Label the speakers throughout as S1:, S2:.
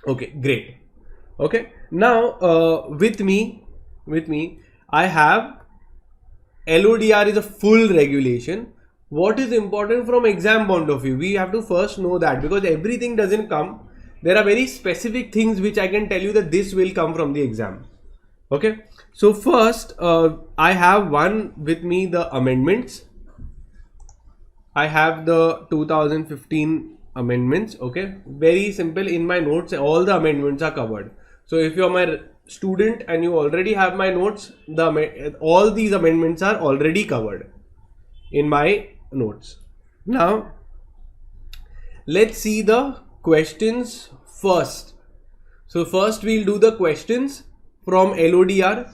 S1: Okay, great. Okay, now with me, I have LODR is a full regulation. What is important from exam point of view? We have to first know that, because everything doesn't come. There are very specific things which I can tell you that this will come from the exam. Okay, so first I have one with me, the amendments. I have the 2015 amendments. Okay, very simple. In my notes all the amendments are covered. So if you are my student and you already have my notes, all these amendments are already covered in my notes. Now let's see the questions first. So first we'll do the questions from LODR,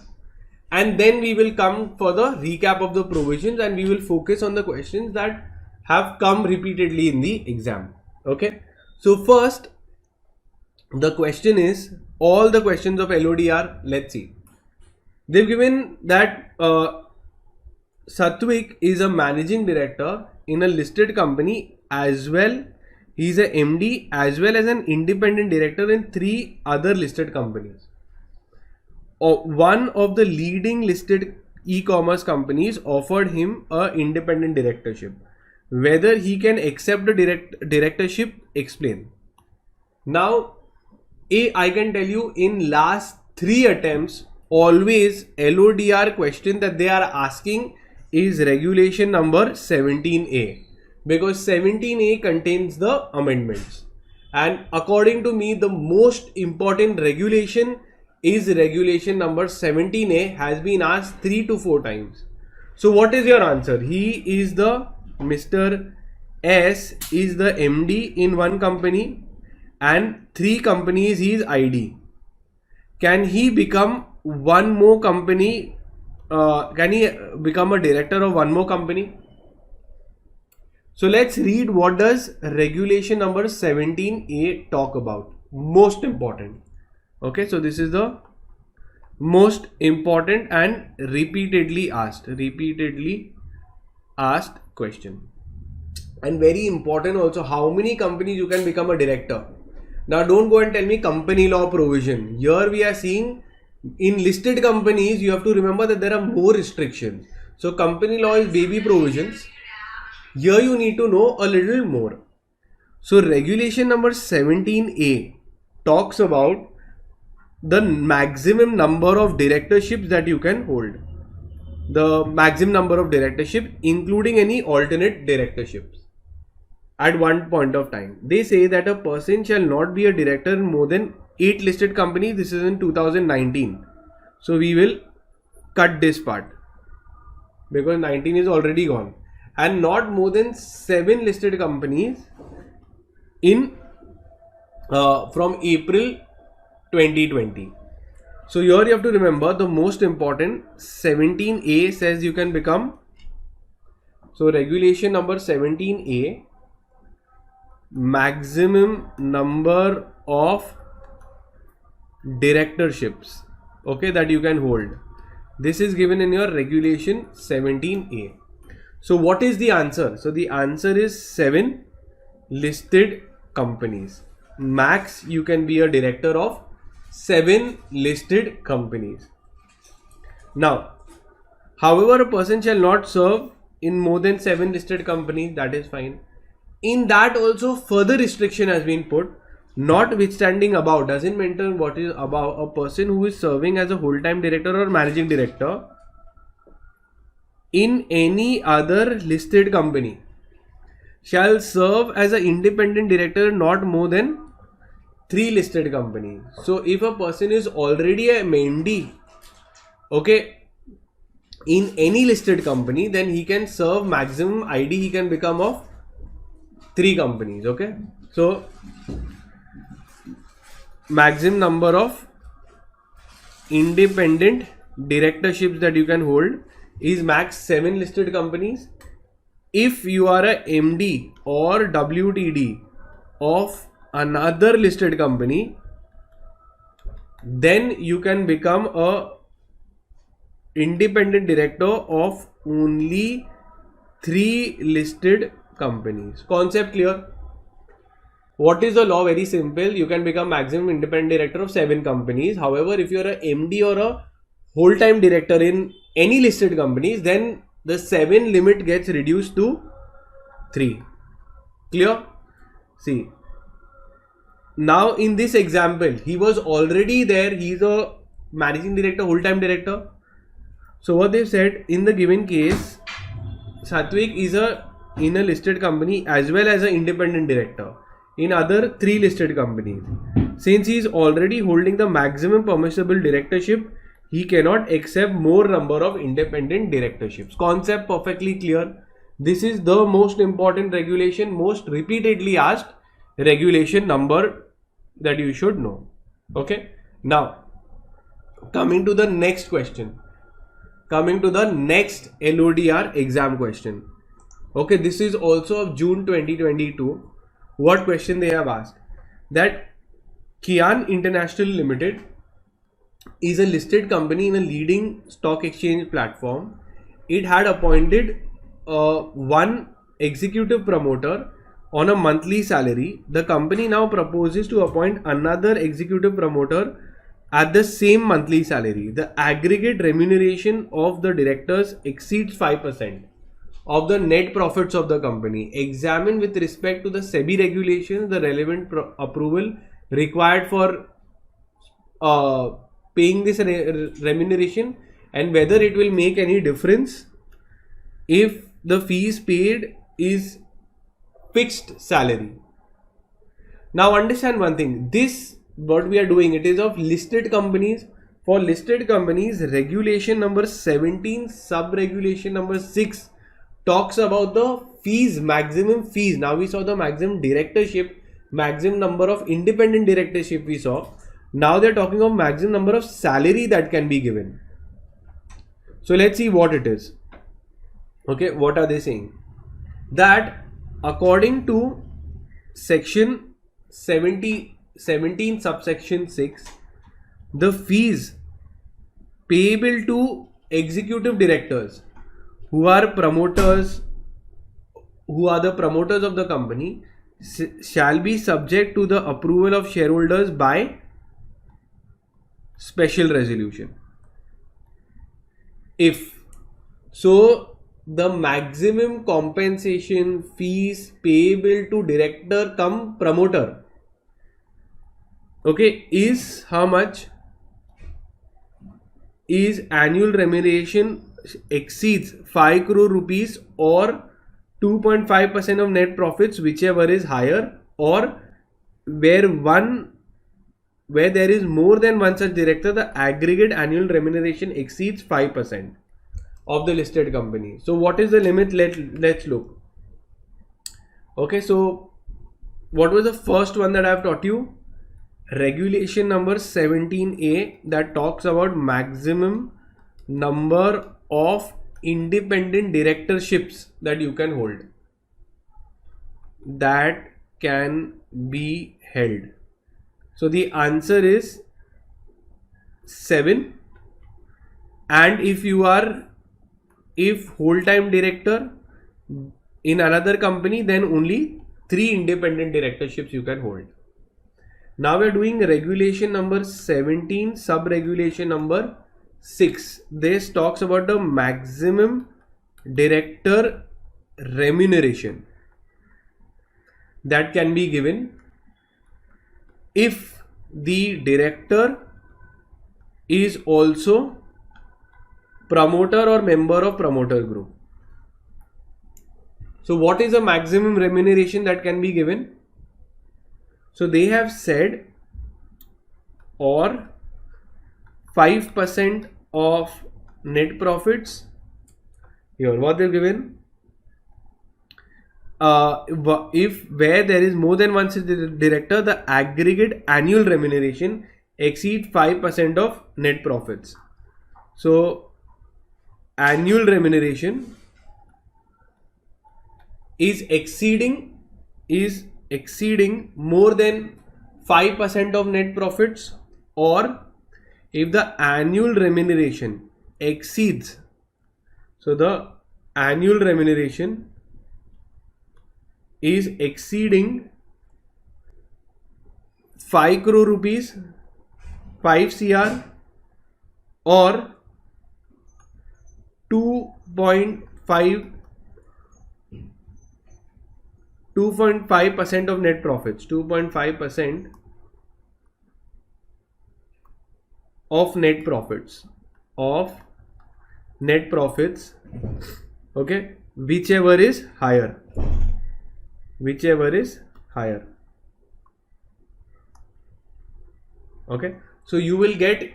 S1: and then we will come for the recap of the provisions, and we will focus on the questions that have come repeatedly in the exam. Okay, so first the question is, all the questions of LODR, let's see. They've given that Satwik is a managing director in a listed company, as well he's a MD as well as an independent director in 3 other listed companies. One of the leading listed e-commerce companies offered him a independent directorship. Whether he can accept the directorship, explain. Now I can tell you, in last 3 attempts, always LODR question that they are asking is regulation number 17A, because 17A contains the amendments, and according to me the most important regulation is regulation number 17A, has been asked 3 to 4 times. So what is your answer? He is the Mr. S is the MD in one company and 3 companies he is ID. Can he become one more company? Can he become a director of one more company? So let's read what does regulation number 17A talk about. Most important. Okay, so this is the most important and repeatedly asked question, and very important also, how many companies you can become a director. Now don't go and tell me company law provision. Here we are seeing in listed companies, you have to remember that there are more restrictions. So company law is baby provisions. Here you need to know a little more. So regulation number 17A talks about the maximum number of directorships that you can hold. The maximum number of directorships, including any alternate directorships at one point of time. They say that a person shall not be a director in more than 8 listed companies. This is in 2019. So we will cut this part because 19 is already gone. And not more than 7 listed companies in from April 2020. So here you have to remember the most important, 17A says you can become. So regulation number 17A, maximum number of directorships, okay, that you can hold. This is given in your regulation 17A. So what is the answer? So the answer is 7 listed companies. Max you can be a director of 7 listed companies. Now, however, a person shall not serve in more than 7 listed companies. That is fine. In that also further restriction has been put. Notwithstanding above, doesn't mention what is above. A person who is serving as a whole-time director or managing director in any other listed company shall serve as an independent director not more than 3 listed companies. So if a person is already a MD, okay, in any listed company, then he can serve maximum ID he can become of 3 companies. Okay, so maximum number of independent directorships that you can hold is max 7 listed companies. If you are a MD or WTD of another listed company, then you can become a independent director of only 3 listed companies. Concept clear? What is the law? Very simple. You can become maximum independent director of 7 companies. However, if you're a MD or a whole-time director in any listed companies, then the 7 limit gets reduced to 3. Clear? See. Now in this example, he was already there. He's a managing director, whole-time director. So what they've said, in the given case, Satvik is in a listed company as well as an independent director in other 3 listed companies. Since he is already holding the maximum permissible directorship, he cannot accept more number of independent directorships. Concept perfectly clear. This is the most important regulation, most repeatedly asked regulation number that you should know. Okay. Now, coming to the next question. Coming to the next LODR exam question. Okay, this is also of June 2022. What question they have asked? That Kian International Limited is a listed company in a leading stock exchange platform. It had appointed one executive promoter on a monthly salary. The company now proposes to appoint another executive promoter at the same monthly salary. The aggregate remuneration of the directors exceeds 5% of the net profits of the company. Examine with respect to the SEBI regulations the relevant approval required for paying this remuneration and whether it will make any difference if the fees paid is fixed salary. Now understand one thing, this what we are doing, it is of listed companies. For listed companies, regulation number 17 sub regulation number 6 talks about the fees, maximum fees. Now we saw the maximum directorship, maximum number of independent directorship we saw. Now they're talking of maximum number of salary that can be given. So let's see what it is. Okay, what are they saying? That according to section 17 subsection 6, the fees payable to executive directors who are promoters, who are the promoters of the company, shall be subject to the approval of shareholders by special resolution. If so, the maximum compensation fees payable to director cum promoter, okay, is how much? Is annual remuneration exceeds 5 crore rupees or 2.5% of net profits, whichever is higher, or where there is more than one such director, the aggregate annual remuneration exceeds 5% of the listed company. So what is the limit? Let's look. Okay, so what was the first one that I have taught you? Regulation number 17A that talks about maximum number of independent directorships that you can hold, that can be held. So the answer is 7. And if whole-time director in another company, then only 3 independent directorships you can hold. Now we are doing regulation number 17 sub regulation number 6. This talks about the maximum director remuneration that can be given if the director is also promoter or member of promoter group. So what is the maximum remuneration that can be given? So they have said, or 5% of net profits. Here what they've given, if where there is more than one director, the aggregate annual remuneration exceeds 5% of net profits. So annual remuneration is exceeding more than 5% of net profits, or if the annual remuneration exceeds, so the annual remuneration is exceeding 5 crore rupees, 5 CR, or 2.5% of net profits, 2.5% of net profits, okay, whichever is higher. Okay, so you will get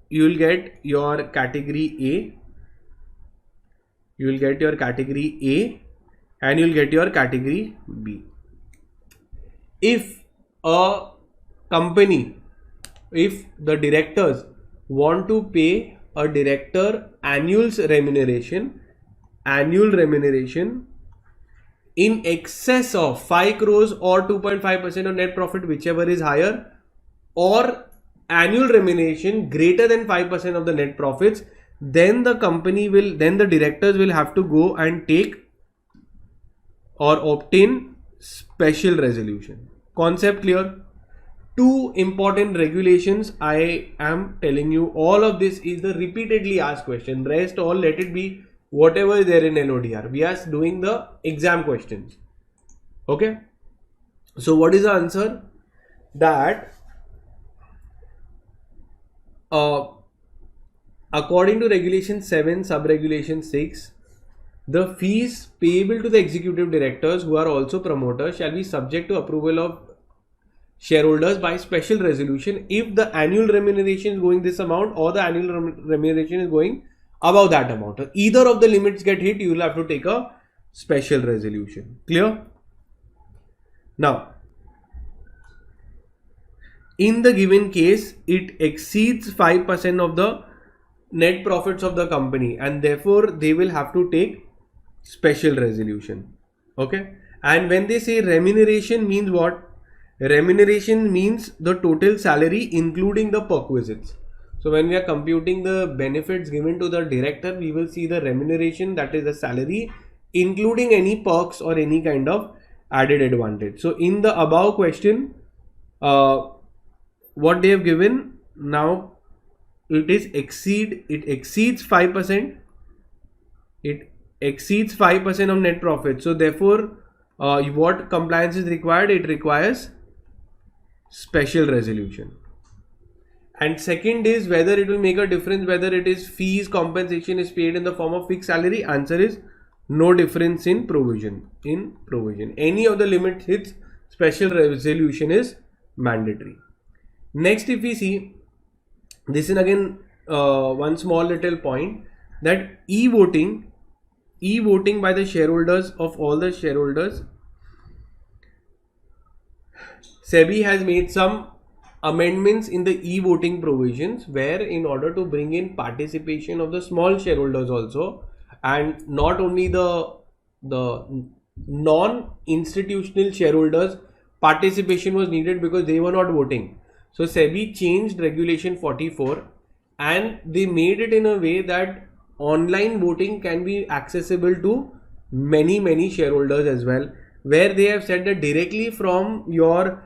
S1: your category A, and you'll get your category B. If a company, if the directors want to pay a director annual remuneration in excess of 5 crores or 2.5% of net profit, whichever is higher, or annual remuneration greater than 5% of the net profits, then the directors will have to go and take or obtain special resolution. Concept clear? Two important regulations I am telling you. All of this is the repeatedly asked question. Rest all let it be whatever is there in LODR. We are doing the exam questions. Okay. So what is the answer? That according to regulation 7, sub-regulation 6, the fees payable to the executive directors who are also promoters shall be subject to approval of shareholders by special resolution if the annual remuneration is going this amount or the annual remuneration is going above that amount. Either of the limits get hit, you will have to take a special resolution. Clear? Now, in the given case, it exceeds 5% of the net profits of the company, and therefore they will have to take special resolution. Okay. And when they say remuneration means what? Remuneration means the total salary including the perquisites. So when we are computing the benefits given to the director, we will see the remuneration, that is the salary, including any perks or any kind of added advantage. So in the above question, what they have given now, it exceeds 5%. It exceeds 5% of net profit. So therefore, what compliance is required? It requires special resolution. And second is whether it will make a difference whether it is fees, compensation is paid in the form of fixed salary. Answer is no difference in provision. Any of the limit hits, special resolution is mandatory. Next, if we see, this is again one small little point, that e-voting by the shareholders of all the shareholders, SEBI has made some amendments in the e-voting provisions, where in order to bring in participation of the small shareholders also, and not only the non-institutional shareholders, participation was needed because they were not voting. So SEBI changed regulation 44 and they made it in a way that online voting can be accessible to many shareholders as well, where they have said that directly from your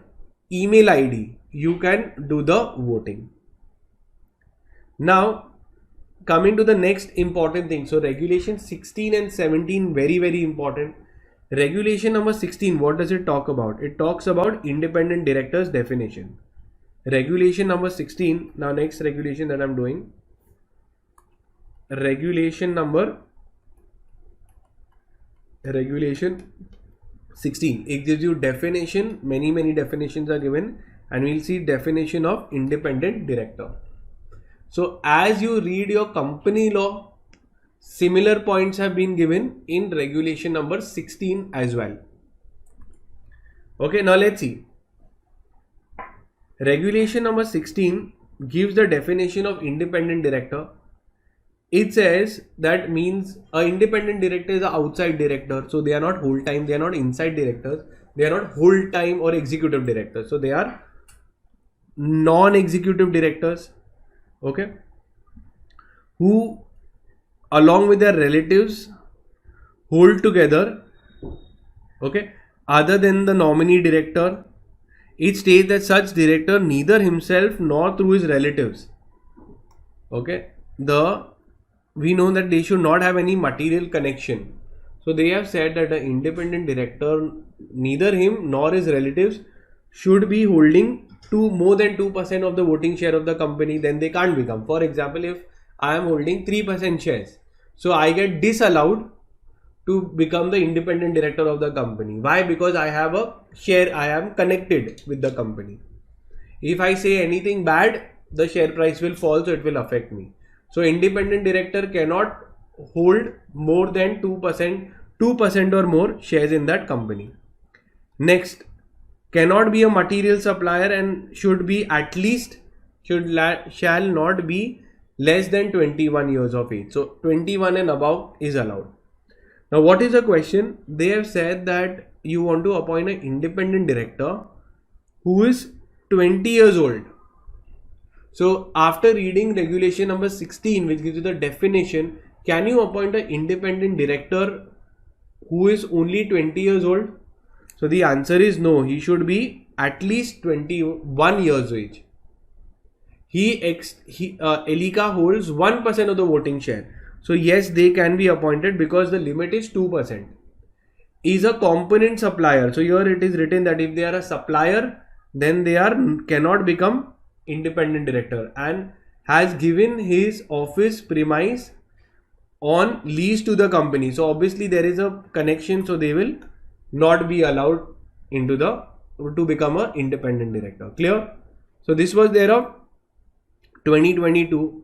S1: email ID you can do the voting. Now coming to the next important thing, so regulation 16 and 17, very important. Regulation number 16, what does it talk about? It talks about independent directors definition. Regulation number 16, now next regulation that I'm doing, regulation 16, it gives you definition, many definitions are given, and we'll see definition of independent director. So as you read your company law, similar points have been given in regulation number 16 as well. Okay, now let's see. Regulation number 16 gives the definition of independent director. It says that means an independent director is an outside director. So they are not whole time, they are not inside directors, they are not whole time or executive directors. So they are non-executive directors, okay, who along with their relatives hold together, okay, other than the nominee director, it states that such director neither himself nor through his relatives. Okay, we know that they should not have any material connection. So they have said that the independent director, neither him nor his relatives, should be holding more than 2% of the voting share of the company. Then they can't become. For example, if I am holding 3% shares, so I get disallowed to become the independent director of the company. Why? Because I have a share, I am connected with the company. If I say anything bad, the share price will fall, so it will affect me. So independent director cannot hold more than 2% or more shares in that company. Next, cannot be a material supplier and should be at least, shall not be less than 21 years of age. So 21 and above is allowed. Now what is the question? They have said that you want to appoint an independent director who is 20 years old. So after reading regulation number 16, which gives you the definition, can you appoint an independent director who is only 20 years old? So the answer is no. He should be at least 21 years of age. Elika holds 1% of the voting share. So yes, they can be appointed because the limit is 2%. Is a component supplier. So here it is written that if they are a supplier, then they cannot become independent director, and has given his office premise on lease to the company. So obviously there is a connection, so they will not be allowed to become an independent director. Clear? So this was there of 2022.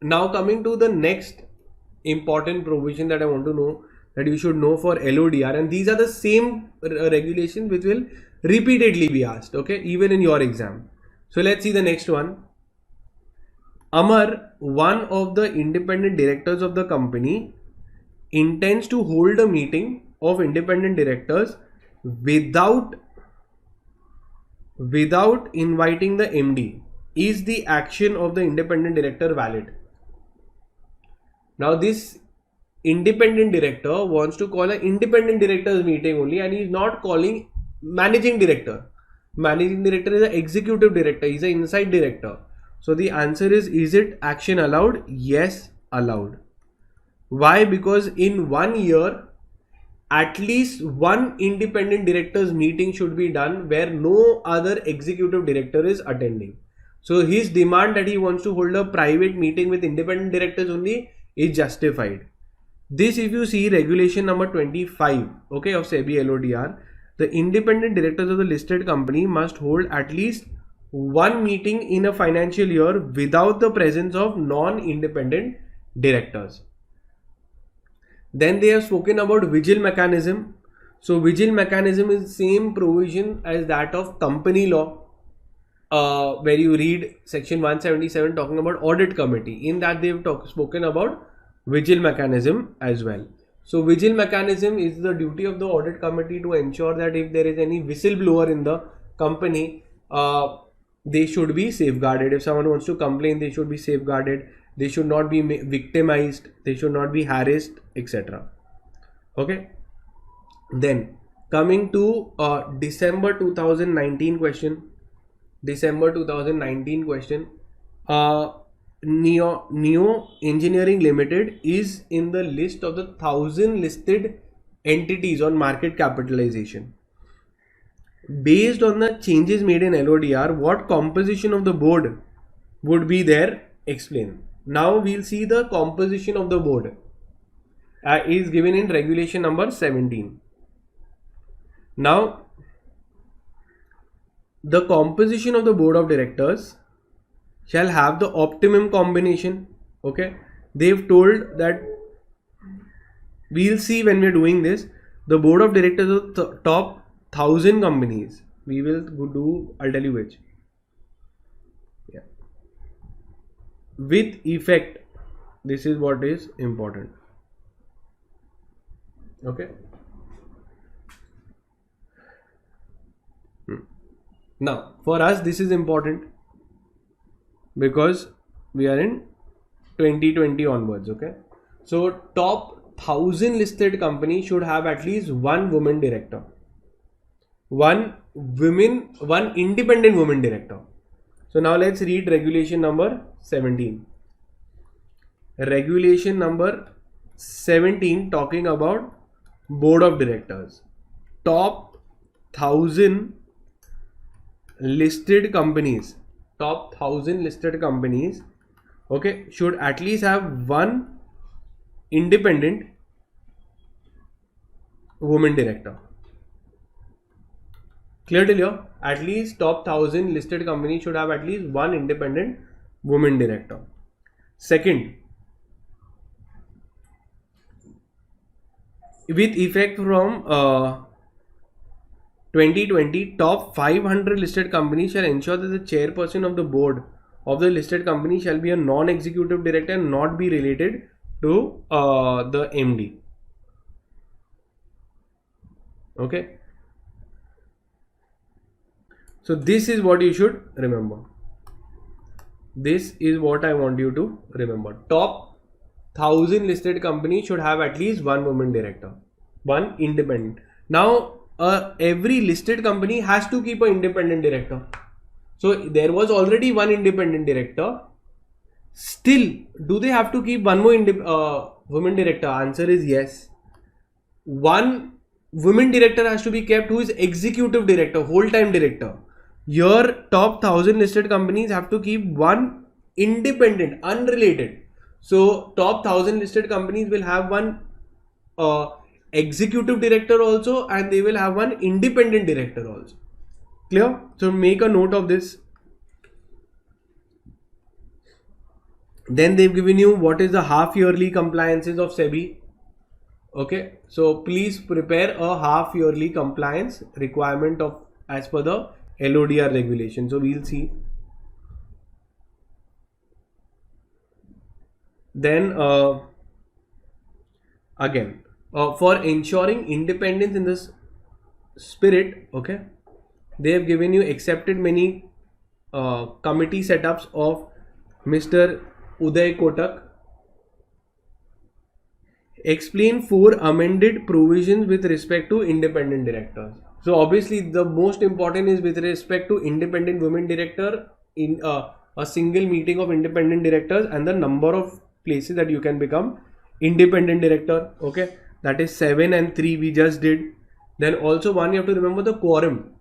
S1: Now coming to the next important provision that I want to know, that you should know for LODR, and these are the same regulations which will repeatedly be asked, okay, even in your exam. So let's see the next one. Amar, one of the independent directors of the company, intends to hold a meeting of independent directors without inviting the MD. Is the action of the independent director valid? Now this independent director wants to call an independent directors meeting only, and he is not calling managing director. Managing director is an executive director, he is an inside director. So the answer is it action allowed? Yes, allowed. Why? Because in 1 year, at least one independent directors meeting should be done where no other executive director is attending. So his demand that he wants to hold a private meeting with independent directors only is justified. This, if you see regulation number 25, okay, of SEBI LODR, the independent directors of the listed company must hold at least one meeting in a financial year without the presence of non-independent directors. Then they have spoken about vigil mechanism. So vigil mechanism is the same provision as that of company law, where you read section 177 talking about audit committee. In that they have spoken about vigil mechanism as well. So vigil mechanism is the duty of the audit committee to ensure that if there is any whistleblower in the company, they should be safeguarded. If someone wants to complain, they should be safeguarded. They should not be victimized. They should not be harassed, etc. Okay. Then coming to December 2019 question. December 2019 question. Neo Engineering Limited is in the list of the 1000 listed entities on market capitalization. Based on the changes made in LODR, what composition of the board would be there? Explain. Now we'll see the composition of the board is given in regulation number 17. Now the composition of the board of directors shall have the optimum combination. Okay, they've told that we'll see when we're doing this. The board of directors of the top 1000 companies, we will do, I'll tell you which. Yeah. With effect, this is what is important. Okay. Now for us this is important because we are in 2020 onwards. Okay, so top 1000 listed company should have at least one woman director. One one independent women director. So now let's read regulation number 17. Regulation number 17 talking about board of directors. Top 1000 listed companies, okay, should at least have one independent woman director. Clear till here? At least top 1000 listed companies should have at least one independent woman director. Second, with effect from 2020, top 500 listed companies shall ensure that the chairperson of the board of the listed company shall be a non-executive director and not be related to the MD. Okay. So this is what you should remember. This is what I want you to remember. Top 1000 listed companies should have at least one woman director, one independent. Now, every listed company has to keep an independent director. So there was already one independent director. Still, do they have to keep one more woman director? Answer is yes. One woman director has to be kept who is executive director, whole-time director. Your top 1000 listed companies have to keep one independent, unrelated. So top 1000 listed companies will have one executive director also, and they will have one independent director also. Clear? So make a note of this. Then they've given you what is the half yearly compliances of SEBI. Okay, so please prepare a half yearly compliance requirement of as per the LODR regulation. So we'll see. Then again, for ensuring independence in this spirit, okay, they have given you accepted many committee setups of Mr. Uday Kotak. Explain 4 amended provisions with respect to independent directors. So obviously the most important is with respect to independent women director in a single meeting of independent directors and the number of places that you can become independent director. Okay, that is 7 and 3 we just did. Then also one you have to remember the quorum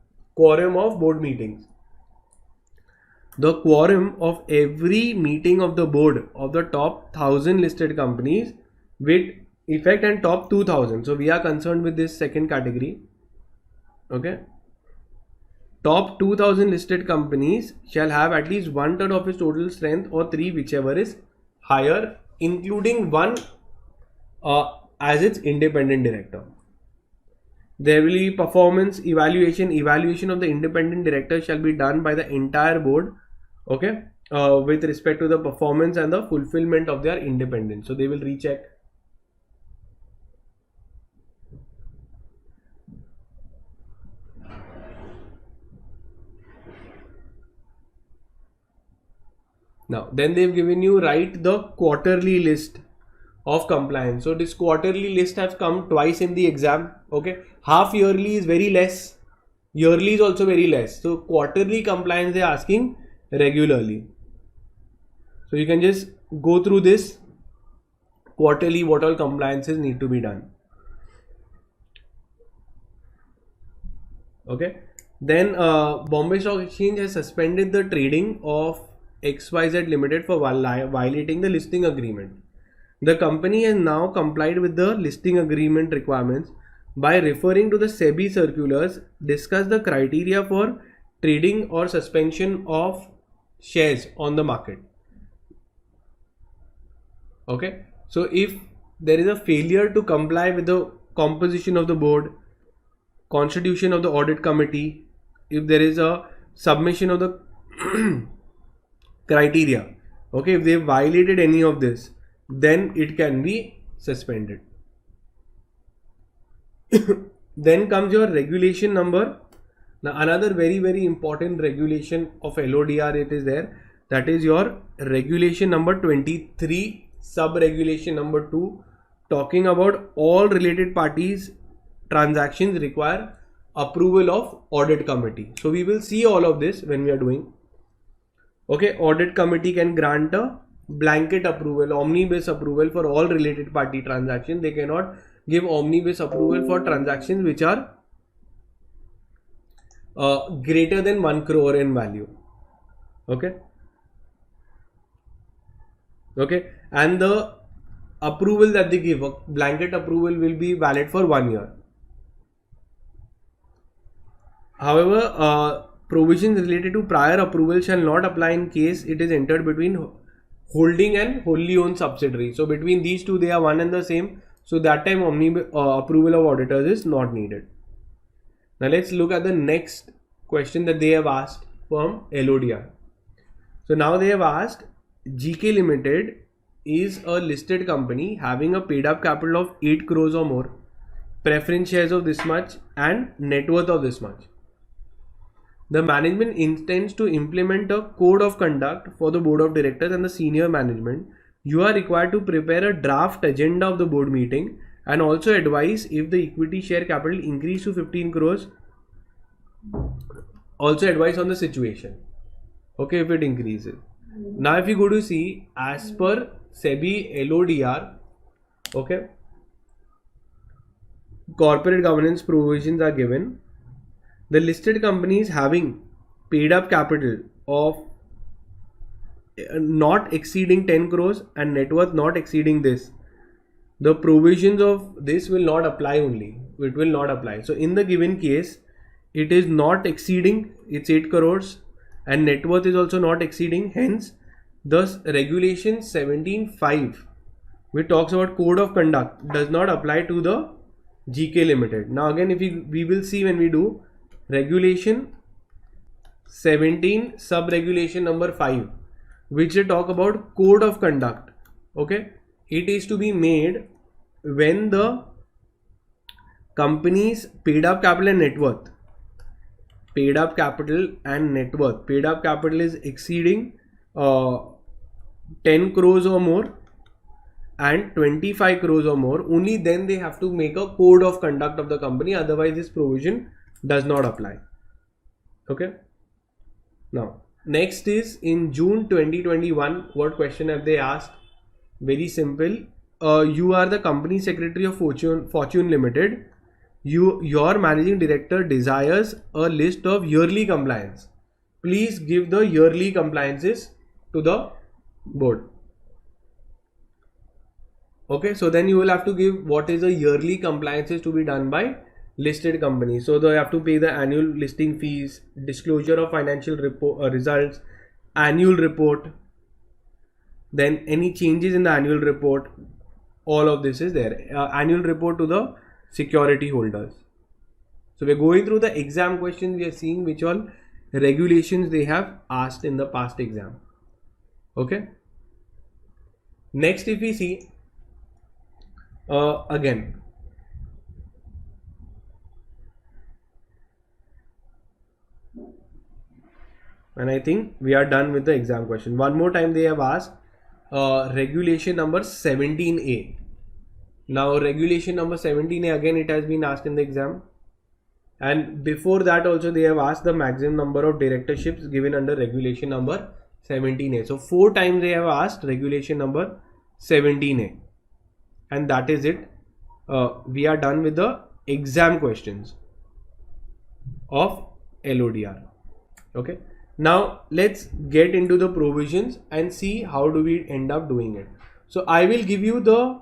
S1: of board meetings. The quorum of every meeting of the board of the top 1000 listed companies with effect and top 2000. So we are concerned with this second category. Okay. Top 2000 listed companies shall have at least 1/3 of its total strength or 3 whichever is higher, including one as its independent director. There will be performance evaluation. Evaluation of the independent director shall be done by the entire board. Okay. With respect to the performance and the fulfillment of their independence. So they will recheck. Now, then they've given you write the quarterly list of compliance. So this quarterly list has come twice in the exam. Okay, half yearly is very less. Yearly is also very less. So quarterly compliance they're asking regularly. So you can just go through this quarterly what all compliances need to be done. Okay. Then Bombay Stock Exchange has suspended the trading of XYZ Limited for violating the listing agreement. The company has now complied with the listing agreement requirements by referring to the SEBI circulars, discuss the criteria for trading or suspension of shares on the market. Okay, so if there is a failure to comply with the composition of the board, constitution of the audit committee, if there is a submission of the criteria, okay, if they violated any of this, then it can be suspended. Then comes your regulation number. Now another very important regulation of LODR, it is there, that is your regulation number 23, sub regulation number 2, talking about all related parties transactions require approval of audit committee. So we will see all of this when we are doing. Okay, audit committee can grant a blanket approval, omnibus approval for all related party transactions. They cannot give omnibus approval for transactions which are greater than 1 crore in value. Okay. Okay, and the approval that they give, a blanket approval, will be valid for 1 year. However, provisions related to prior approval shall not apply in case it is entered between holding and wholly owned subsidiary. So between these two, they are one and the same. So that time approval of auditors is not needed. Now let's look at the next question that they have asked from LODR. So now they have asked, GK Limited is a listed company having a paid up capital of 8 crores or more, preference shares of this much, and net worth of this much. The management intends to implement a code of conduct for the board of directors and the senior management. You are required to prepare a draft agenda of the board meeting and also advise if the equity share capital increase to 15 crores. Also advise on the situation. Okay, if it increases. Now if you go to see, as per SEBI LODR, okay, corporate governance provisions are given. The listed companies having paid up capital of not exceeding 10 crores and net worth not exceeding this, the provisions of this will not apply only. It will not apply. So in the given case, it is not exceeding, it's 8 crores and net worth is also not exceeding. Hence, thus regulation 17(5), which talks about code of conduct, does not apply to the GK Limited. Now again, if we will see when we do regulation 17 sub-regulation number 5, which they talk about code of conduct. Okay, it is to be made when the company's paid up capital and net worth, paid up capital and net worth, paid up capital is exceeding 10 crores or more and 25 crores or more, only then they have to make a code of conduct of the company, otherwise this provision does not apply. Okay. Now next is in June 2021, what question have they asked? Very simple. You are the company secretary of Fortune Limited. Your managing director desires a list of yearly compliance. Please give the yearly compliances to the board. Okay, so then you will have to give what is the yearly compliances to be done by listed companies. So they have to pay the annual listing fees, disclosure of financial results, annual report, then any changes in the annual report, all of this is there. Annual report to the security holders. So we're going through the exam questions. We are seeing which all regulations they have asked in the past exam. Okay. Next, if we see again, and I think we are done with the exam question. One more time they have asked regulation number 17A. Now regulation number 17A, again it has been asked in the exam, and before that also they have asked the maximum number of directorships given under regulation number 17A. So 4 times they have asked regulation number 17A, and that is it. We are done with the exam questions of LODR. Okay. Now let's get into the provisions and see how do we end up doing it. So I will give you the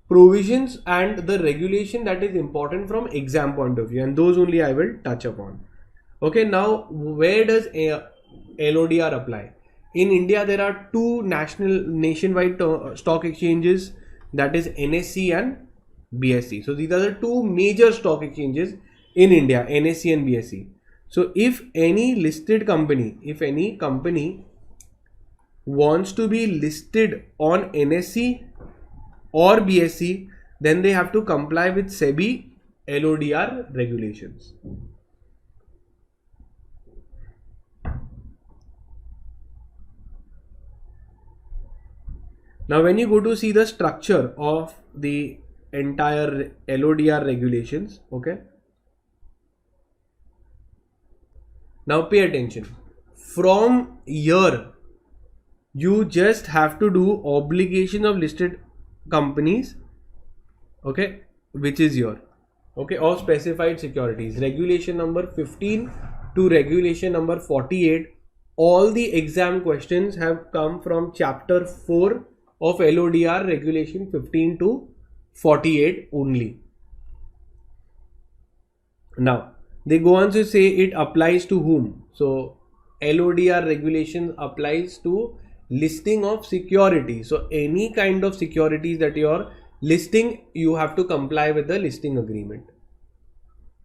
S1: provisions and the regulation that is important from exam point of view, and those only I will touch upon. Okay, now where does LODR apply? In India, there are 2 nationwide stock exchanges, that is NSE and BSE. So these are the 2 major stock exchanges in India, NSE and BSE. So if any listed company, if any company wants to be listed on NSE or BSE, then they have to comply with SEBI LODR regulations. Now when you go to see the structure of the entire LODR regulations, okay, Now pay attention. From here, you just have to do obligation of listed companies, okay, which is your, okay, of specified securities. Regulation number 15 to regulation number 48. All the exam questions have come from chapter 4 of LODR, regulation 15 to 48 only. Now they go on to say it applies to whom. So LODR regulation applies to listing of securities. So any kind of securities that you're listing, you have to comply with the listing agreement.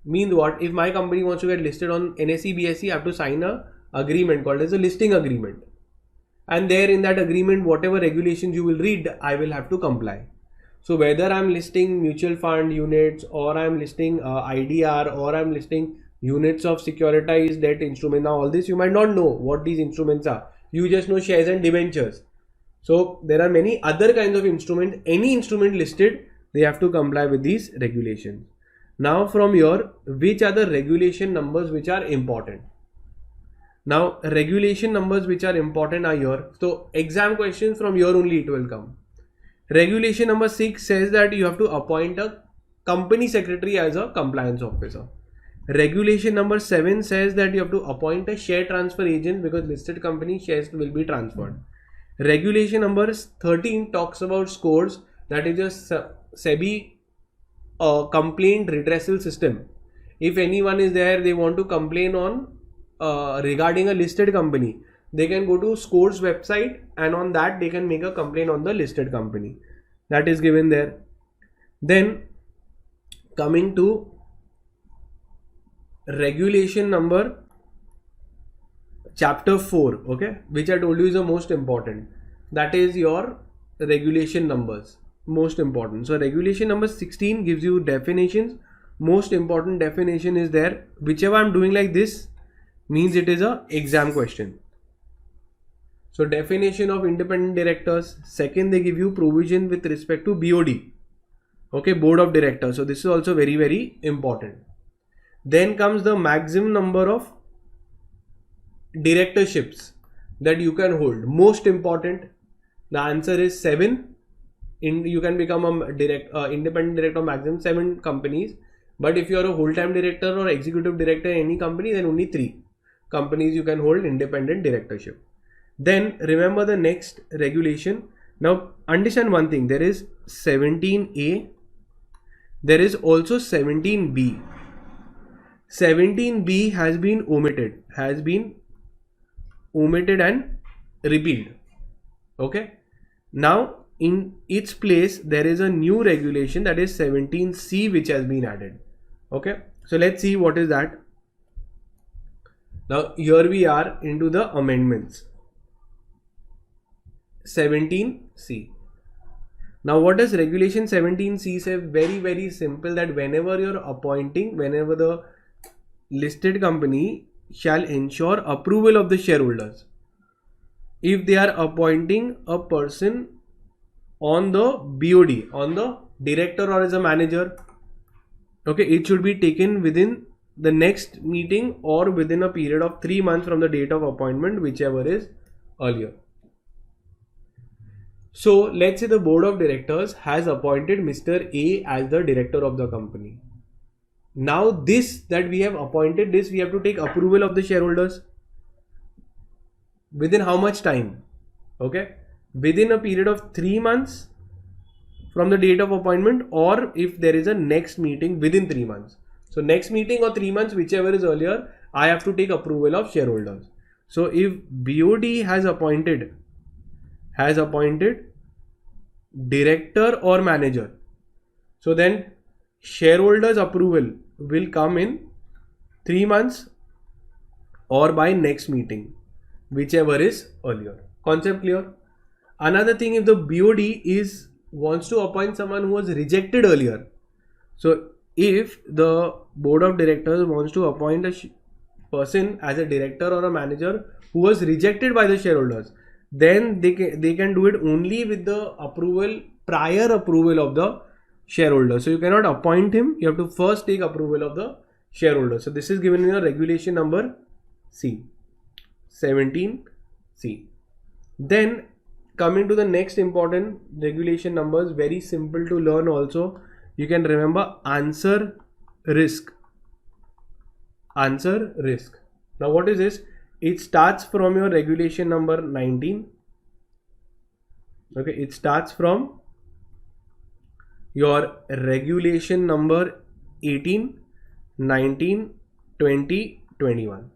S1: Means what? If my company wants to get listed on NSE BSE, I have to sign a agreement called as a listing agreement, and there in that agreement, whatever regulations you will read, I will have to comply. So whether I'm listing mutual fund units, or I'm listing IDR, or I'm listing units of securitized debt instrument, now all this you might not know what these instruments are. You just know shares and debentures. So there are many other kinds of instruments. Any instrument listed, they have to comply with these regulations. Now from here, which are the regulation numbers which are important? Now regulation numbers which are important are here. So exam questions from here only it will come. Regulation number 6 says that you have to appoint a company secretary as a compliance officer. Regulation number 7 says that you have to appoint a share transfer agent because listed company shares will be transferred. Regulation number 13 talks about scores, that is a SEBI complaint redressal system. If anyone is there, they want to complain on regarding a listed company, they can go to scores website, and on that they can make a complaint on the listed company. That is given there. Then coming to regulation number chapter 4, okay, which I told you is the most important. That is your regulation numbers, most important. So regulation number 16 gives you definitions. Most important definition is there. Whichever I'm doing like this means it is a exam question. So definition of independent directors. Second, they give you provision with respect to BOD, okay, board of directors. So this is also very, very important. Then comes the maximum number of directorships that you can hold. Most important, the answer is 7. You can become a independent director of maximum 7 companies. But if you are a whole-time director or executive director in any company, then only 3 companies you can hold independent directorship. Then remember the next regulation. Now understand one thing, there is 17A, there is also 17B. 17B has been omitted and repealed, okay. Now in its place there is a new regulation, that is 17C, which has been added, okay. So let's see what is that. Now here we are into the amendments. 17C. Now what does regulation 17C say? Very, very simple, that whenever you're appointing, whenever the listed company shall ensure approval of the shareholders, if they are appointing a person on the BOD, on the director or as a manager, okay, it should be taken within the next meeting or within a period of 3 months from the date of appointment, whichever is earlier. So let's say the board of directors has appointed Mr. A as the director of the company. Now this that we have appointed, this we have to take approval of the shareholders. Within how much time? Okay, within a period of 3 months from the date of appointment, or if there is a next meeting within 3 months. So next meeting or 3 months, whichever is earlier, I have to take approval of shareholders. So if BOD has appointed director or manager, so then shareholders approval will come in 3 months or by next meeting, whichever is earlier. Concept clear? Another thing, if the BOD wants to appoint someone who was rejected earlier, so if the board of directors wants to appoint a person as a director or a manager who was rejected by the shareholders, then they can do it only with the prior approval of the shareholder. So you cannot appoint him, you have to first take approval of the shareholder. So this is given in your regulation number C. 17C. Then coming to the next important regulation numbers, very simple to learn also. You can remember answer risk. Answer risk. Now what is this? It starts from your regulation number 19. Okay, it starts from your regulation number 18, 19, 20, 21.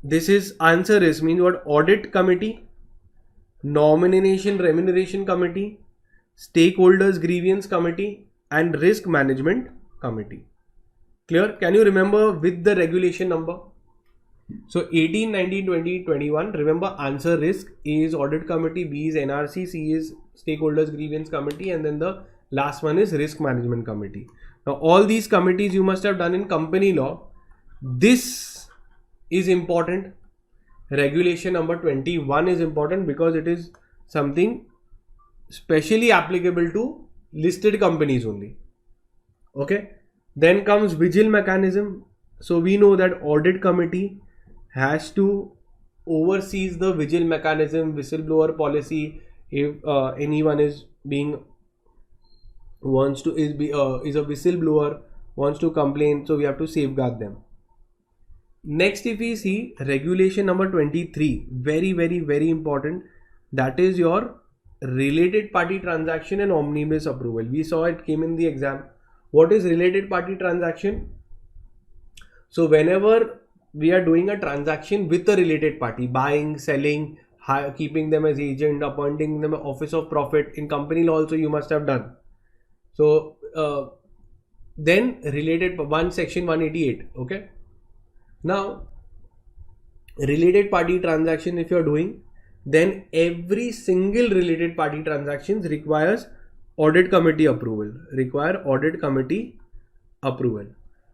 S1: This is answer risk, means what? Audit committee, nomination remuneration committee, stakeholders grievance committee, and risk management committee. Clear? Can you remember with the regulation number? So 18, 19, 20, 21. Remember answer risk. A is audit committee, B is NRC, C is stakeholders grievance committee, and then the last one is risk management committee. Now all these committees you must have done in company law. This is important. Regulation number 21 is important because it is something specially applicable to listed companies only. Okay. Then comes vigil mechanism. So we know that audit committee has to oversees the vigil mechanism, whistleblower policy. If anyone is being is a whistleblower, wants to complain, so we have to safeguard them. Next, if we see regulation number 23, very important, that is your related party transaction and omnibus approval. We saw it came in the exam. What is related party transaction? So whenever we are doing a transaction with a related party, buying, selling, keeping them as agent, appointing them office of profit, in company law also you must have done. So then related section 188. Okay. Now related party transaction if you are doing, then every single related party transactions requires audit committee approval.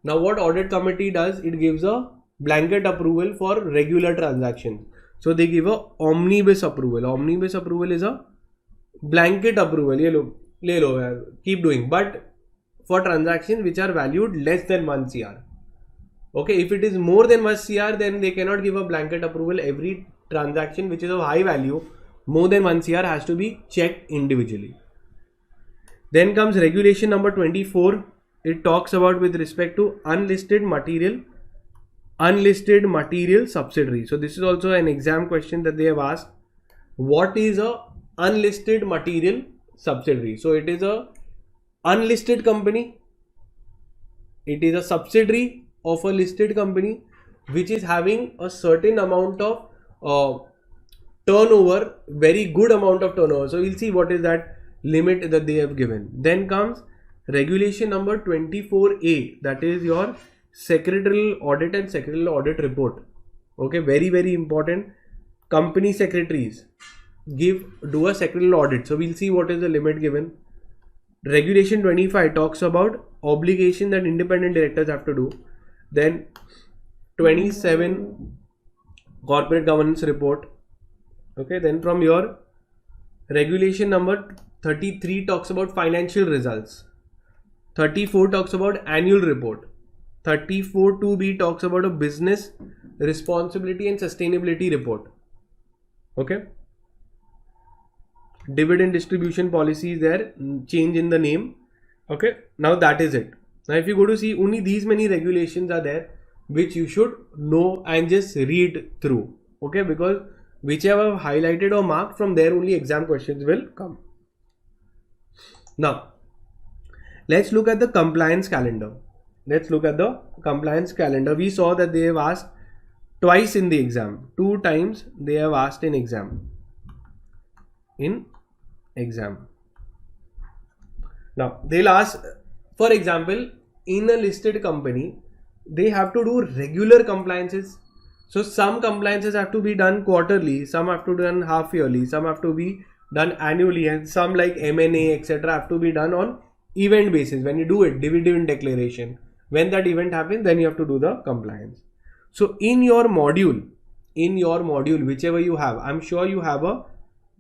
S1: Now what audit committee does, it gives a blanket approval for regular transactions. So they give a omnibus approval. Omnibus approval is a blanket approval. Keep doing, but for transactions which are valued less than 1 CR. Okay, if it is more than 1 CR, then they cannot give a blanket approval. Every transaction which is of high value, more than 1 CR, has to be checked individually. Then comes regulation number 24. It talks about with respect to unlisted material subsidiary. So this is also an exam question that they have asked. What is a unlisted material subsidiary? So it is a unlisted company. It is a subsidiary of a listed company which is having a certain amount of turnover, very good amount of turnover. So we'll see what is that limit that they have given. Then comes regulation number 24A, that is your secretarial audit and secretarial audit report. Okay, very important. Company secretaries do a secretarial audit. So we'll see what is the limit given. Regulation 25 talks about obligation that independent directors have to do. Then 27 corporate governance report. Okay, then from your regulation number 33 talks about financial results. 34 talks about annual report. 34(2)(b) talks about a business responsibility and sustainability report. Okay. Dividend distribution policy is there, change in the name. Okay, now that is it. Now if you go to see, only these many regulations are there which you should know and just read through. Okay, because whichever highlighted or marked, from there only exam questions will come. Now let's look at the compliance calendar. We saw that they have asked twice in the exam. 2 times they have asked in exam. Now they'll ask, for example, in a listed company, they have to do regular compliances. So some compliances have to be done quarterly, some have to be done half yearly, some have to be done annually, and some like M&A etc. have to be done on event basis. When you do it, dividend declaration, when that event happens, then you have to do the compliance. So in your module, whichever you have, I'm sure you have a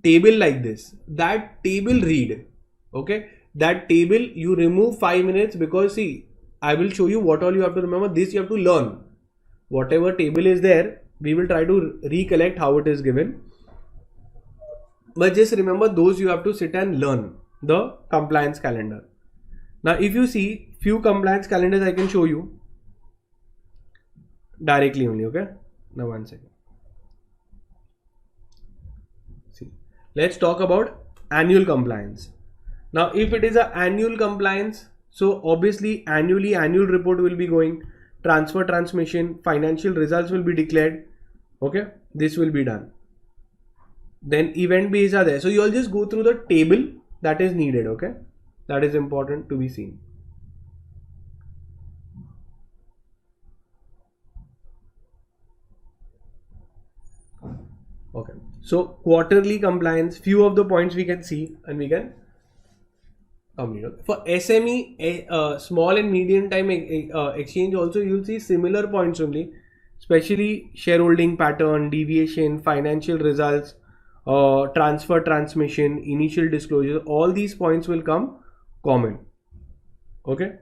S1: table like this. That table read. Okay, that table you remove 5 minutes, because see, I will show you what all you have to remember. This you have to learn. Whatever table is there, we will try to recollect how it is given. But just remember, those you have to sit and learn the compliance calendar. Now, if you see few compliance calendars, I can show you directly only. Okay. Now, one second. See, let's talk about annual compliance. Now, if it is an annual compliance, so obviously annually annual report will be going, transfer transmission, financial results will be declared. Okay, this will be done. Then event based are there. So you all just go through the table that is needed. Okay, that is important to be seen. Okay, so quarterly compliance, few of the points we can see and we can complete. For SME, small and medium time exchange also, you'll see similar points only, especially shareholding pattern, deviation, financial results, transfer transmission, initial disclosure, all these points will come common. Okay.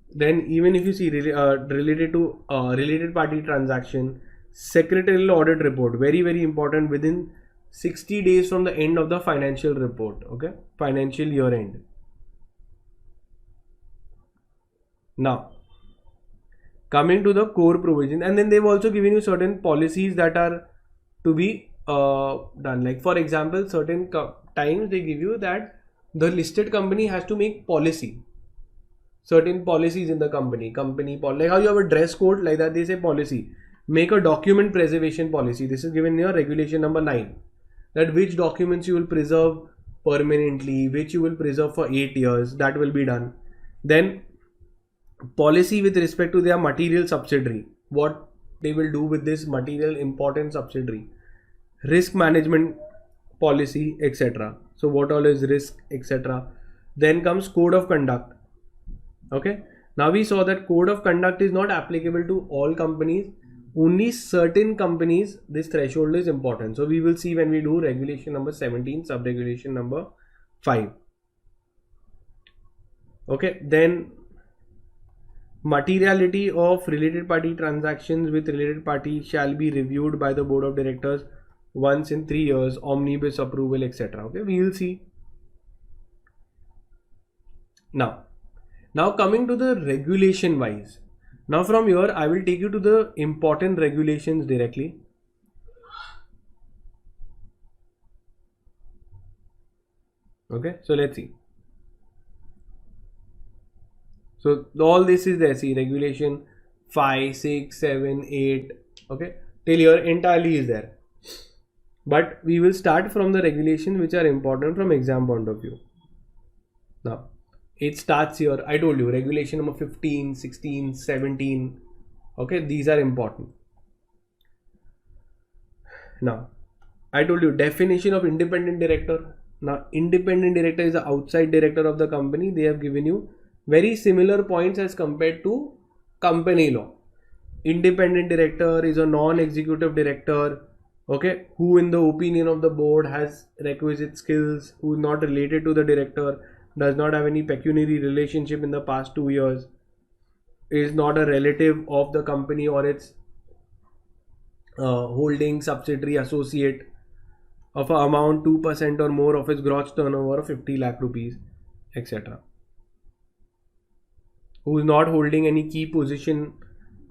S1: Then even if you see related to related party transaction, secretarial audit report, very very important, within 60 days from the end of the financial report. Okay, financial year end. Now coming to the core provision, and then they've also given you certain policies that are to be done. Like for example, certain times they give you that the listed company has to make policy, certain policies in the company like how you have a dress code, like that they say policy. Make a document preservation policy. This is given in your regulation number 9, that which documents you will preserve permanently, which you will preserve for 8 years, that will be done. Then policy with respect to their material subsidiary, what they will do with this material important subsidiary, risk management policy, etc. So what all is risk, etc. Then comes code of conduct. Okay, now we saw that code of conduct is not applicable to all companies, only certain companies this threshold is important. So we will see when we do regulation number 17, sub-regulation number 5. Okay, then materiality of related party transactions with related party shall be reviewed by the board of directors once in 3 years, omnibus approval, etc. Okay, we will see. Now coming to the regulation wise. Now from here I will take you to the important regulations directly. Okay, so let's see. So all this is there. See, regulation 5, 6, 7, 8. Okay, till here entirely is there. But we will start from the regulations which are important from exam point of view. Now it starts here. I told you regulation number 15, 16, 17. Okay, these are important. Now I told you definition of independent director. Now independent director is the outside director of the company. They have given you very similar points as compared to company law. Independent director is a non-executive director, okay, who in the opinion of the board has requisite skills, who is not related to the director, does not have any pecuniary relationship in the past 2 years, is not a relative of the company or its holding subsidiary associate, of an amount 2% or more of its gross turnover of 50 lakh rupees, etc. Who is not holding any key position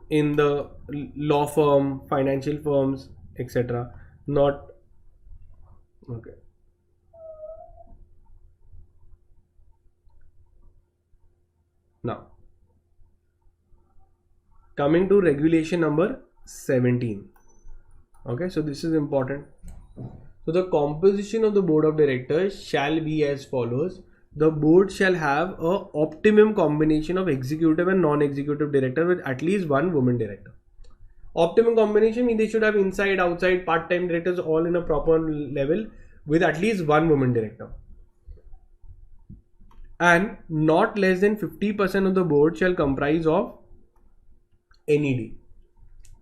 S1: in the law firm, financial firms, etc. Not okay. Now coming to regulation number 17. Okay, so this is important. So the composition of the board of directors shall be as follows. The board shall have a optimum combination of executive and non-executive director with at least one woman director. Optimum combination means they should have inside, outside, part-time directors all in a proper level with at least one woman director. And not less than 50% of the board shall comprise of NED.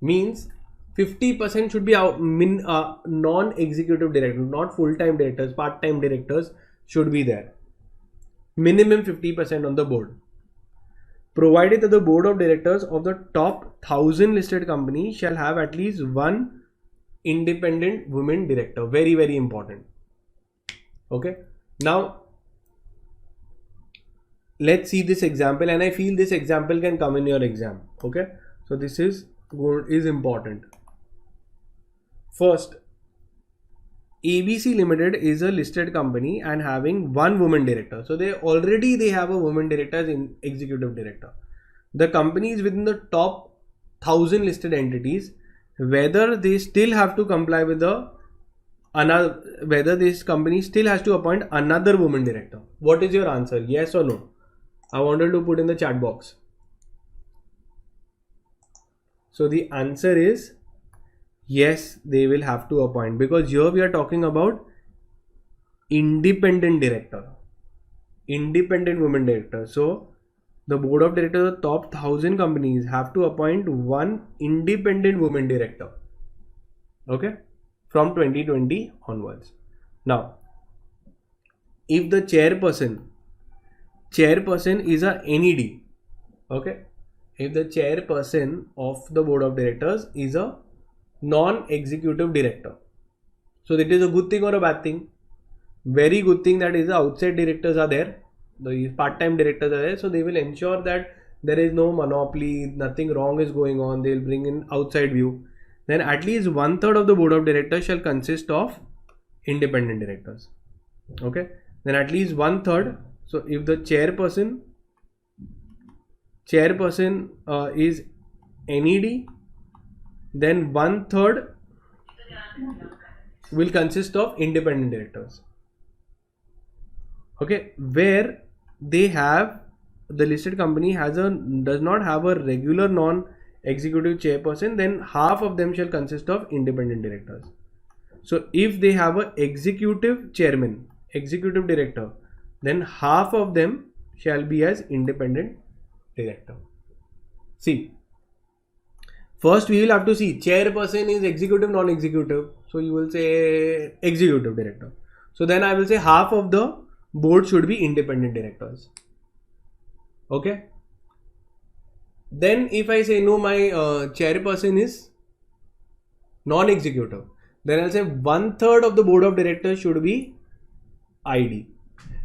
S1: Means 50% should be non-executive directors, not full-time directors, part-time directors should be there. Minimum 50% on the board. provided that the board of directors of the top 1000 listed companies shall have at least one independent women director. Very, very important. Okay. Now, let's see this example, and I feel this example can come in your exam. Okay. So this is important. First, ABC Limited is a listed company and having one woman director. So they have a woman director as in executive director. The company is within the top 1000 listed entities. Whether they still have to comply with whether this company still has to appoint another woman director. What is your answer? Yes or no? I wanted to put in the chat box. So the answer is yes, they will have to appoint, because here we are talking about independent director, independent women director. So the board of directors of top 1000 companies have to appoint one independent women director. Okay, from 2020 onwards. Now, if the chairperson is a NED, okay, if the chairperson of the board of directors is a non-executive director, so that is a good thing or a bad thing? Very good thing, that is the outside directors are there, the part-time directors are there, so they will ensure that there is no monopoly, nothing wrong is going on, they will bring in outside view. Then at least 1/3 of the board of directors shall consist of independent directors. Okay, then at least 1/3. So if the chairperson is NED, then 1/3 will consist of independent directors. Okay, where they have, the listed company does not have a regular non-executive chairperson, then half of them shall consist of independent directors. So if they have a executive chairman, executive director, then half of them shall be as independent director. See, first we will have to see chairperson is executive, non-executive. So you will say executive director. So then I will say half of the board should be independent directors. Okay. Then if I say no, my chairperson is non-executive, then I'll say 1/3 of the board of directors should be ID.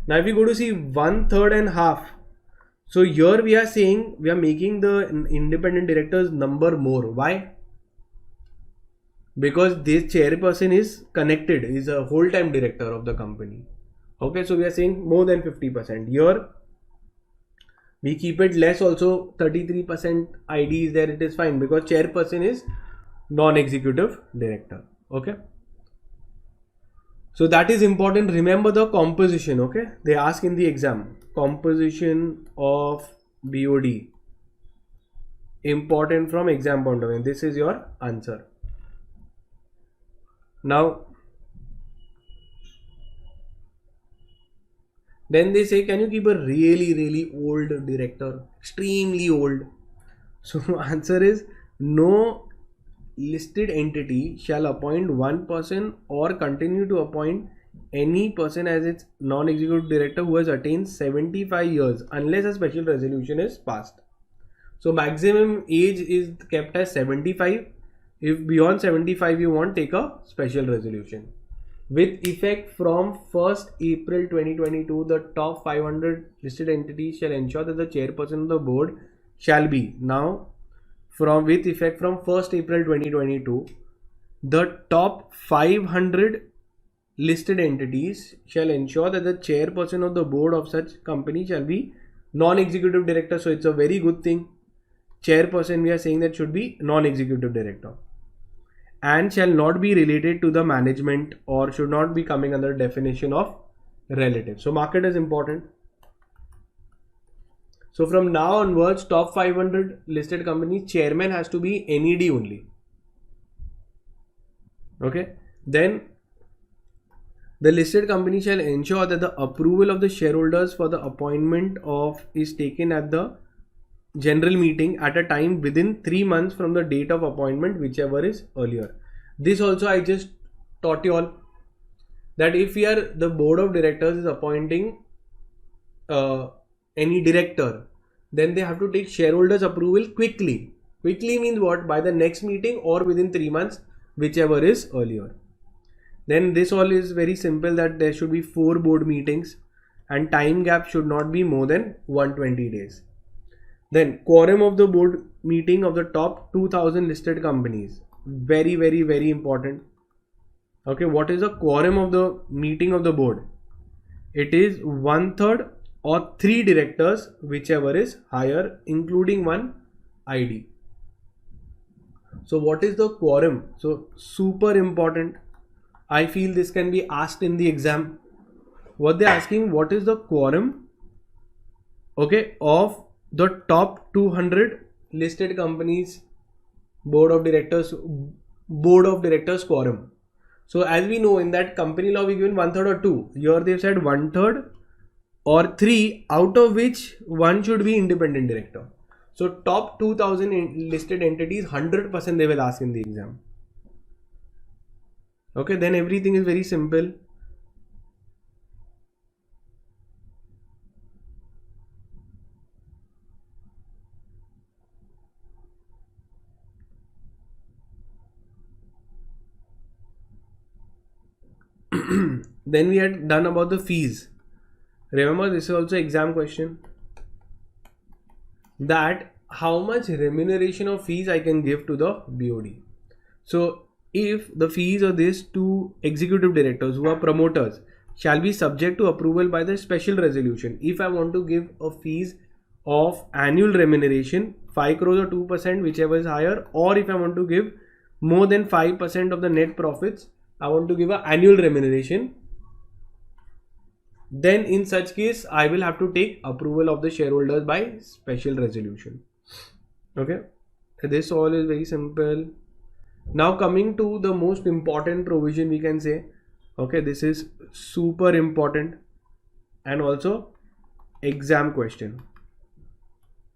S1: Now if you go to see 1/3 and half, so here we are saying we are making the independent directors number more. Why? Because this chairperson is connected, is a whole-time director of the company. Okay, so we are saying more than 50%. Here we keep it less also, 33% ID is there, it is fine, because chairperson is non-executive director. Okay. So that is important. Remember the composition. Okay, they ask in the exam, composition of BOD, important from exam point of view. This is your answer. Now, then they say, can you keep a really old director, extremely old? So answer is no listed entity shall appoint one person or continue to appoint any person as its non-executive director who has attained 75 years unless a special resolution is passed. So maximum age is kept as 75. If beyond 75 you want, take a special resolution. With effect from 1st April 2022, the top 500 listed entities shall ensure that the chairperson of the board shall be, now with effect from 1st April 2022, the top 500 listed entities shall ensure that the chairperson of the board of such company shall be non-executive director. So it's a very good thing. Chairperson, we are saying that should be non-executive director and shall not be related to the management or should not be coming under definition of relative. So market is important. So from now onwards, top 500 listed companies, chairman has to be NED only. Okay. Then the listed company shall ensure that the approval of the shareholders for the appointment of is taken at the general meeting at a time within 3 months from the date of appointment, whichever is earlier. This also I just taught you all, that if the board of directors is appointing any director, then they have to take shareholders approval quickly. Quickly means what? By the next meeting or within 3 months, whichever is earlier. Then this all is very simple, that there should be 4 board meetings and time gap should not be more than 120 days. Then quorum of the board meeting of the top 2000 listed companies. Very, very, very important. Okay, what is the quorum of the meeting of the board? It is 1/3 or 3 directors, whichever is higher, including one ID. So what is the quorum? So super important. I feel this can be asked in the exam. What they're asking, what is the quorum, okay, of the top 200 listed companies board of directors quorum. So as we know, in that company law we given 1/3 or 2. Here they've said 1/3 or 3, out of which one should be independent director. So top 2000 listed entities, 100% they will ask in the exam. Okay, then everything is very simple. Then we had done about the fees. Remember, this is also exam question, that how much remuneration of fees I can give to the BOD. So if the fees of these 2 executive directors who are promoters shall be subject to approval by the special resolution. If I want to give a fees of annual remuneration 5 crores or 2%, whichever is higher, or if I want to give more than 5% of the net profits, I want to give an annual remuneration, then in such case I will have to take approval of the shareholders by special resolution. Okay, this all is very simple. Now coming to the most important provision, we can say, okay, this is super important and also exam question.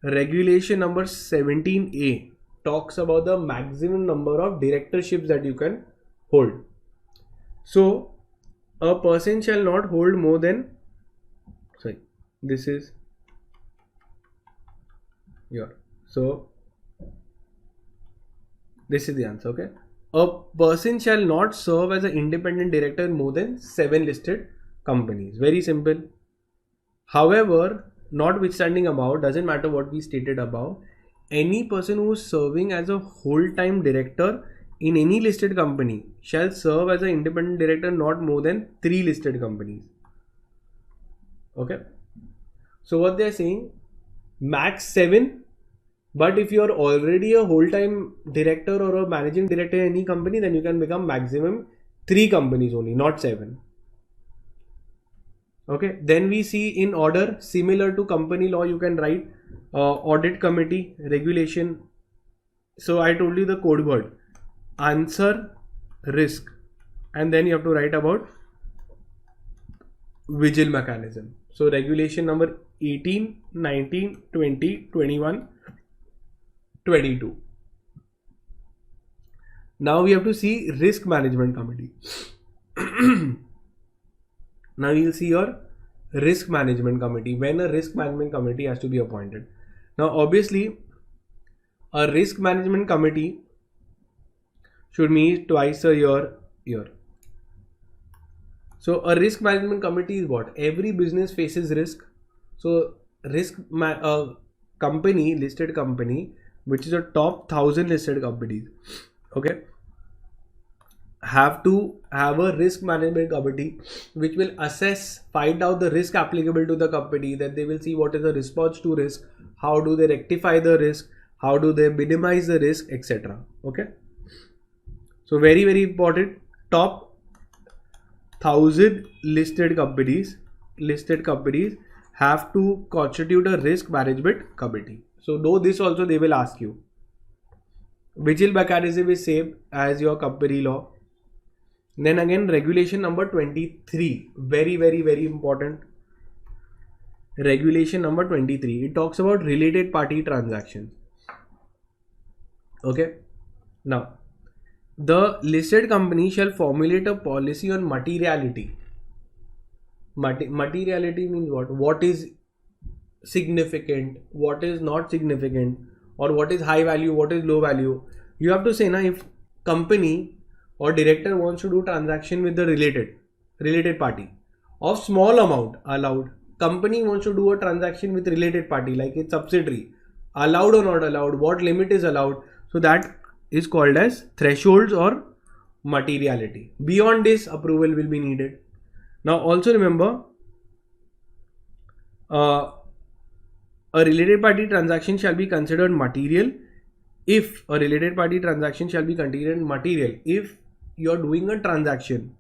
S1: Regulation number 17A talks about the maximum number of directorships that you can hold. So a person shall not hold more than, sorry, this is here. So this is the answer. Okay, a person shall not serve as an independent director in more than 7 listed companies. Very simple. However, notwithstanding above, doesn't matter what we stated above, any person who is serving as a whole-time director in any listed company shall serve as an independent director not more than 3 listed companies. Okay, so what they are saying, max 7. But if you are already a whole-time director or a managing director in any company, then you can become maximum 3 companies only, not 7. Okay, then we see in order, similar to company law, you can write audit committee regulation. So I told you the code word, answer, risk, and then you have to write about vigil mechanism. So regulation number 18, 19, 20, 21, 22. Now we have to see risk management committee. Now you'll see your risk management committee, when a risk management committee has to be appointed. Now obviously a risk management committee should meet twice a year. So a risk management committee is what? Every business faces risk. So company, listed company, which is a top 1000 listed companies, okay, have to have a risk management committee which will assess, find out the risk applicable to the company. Then they will see what is the response to risk, how do they rectify the risk, how do they minimize the risk, etc. Okay, so very, very important. Top 1000 listed companies have to constitute a risk management committee. So know this also, they will ask you. Vigil mechanism is same as your company law. Then again, regulation number 23, very, very, very important. Regulation number 23, it talks about related party transactions. Okay, now the listed company shall formulate a policy on materiality. Materiality means what? What is significant, what is not significant, or what is high value, what is low value. You have to say now, if company or director wants to do transaction with the related party of small amount, allowed. Company wants to do a transaction with related party like its subsidiary, allowed or not allowed, what limit is allowed. So that is called as thresholds or materiality. Beyond this, approval will be needed. Now also remember, a related party transaction shall be considered material if you are doing a transaction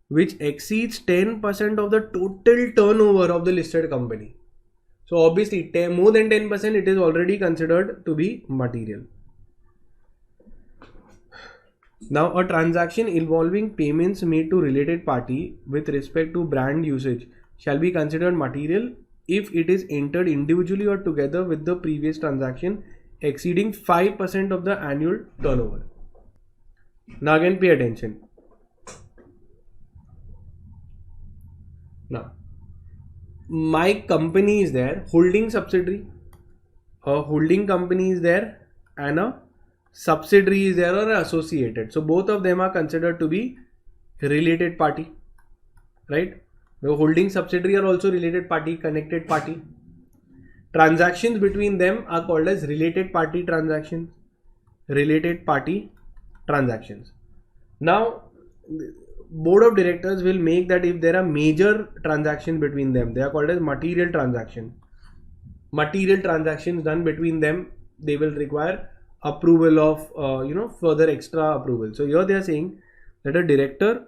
S1: which exceeds 10% of the total turnover of the listed company. So obviously more than 10%, it is already considered to be material. Now, a transaction involving payments made to related party with respect to brand usage shall be considered material if it is entered individually or together with the previous transaction exceeding 5% of the annual turnover. Now again, pay attention. Now, my company is there, holding subsidiary, a holding company is there, and a subsidiary is there or associated. So both of them are considered to be related party, right? The holding subsidiary are also related party, connected party. Transactions between them are called as related party transactions. Now, board of directors will make that if there are major transactions between them, they are called as material transactions. Material transactions done between them, they will require approval of further extra approval. So here they are saying that a director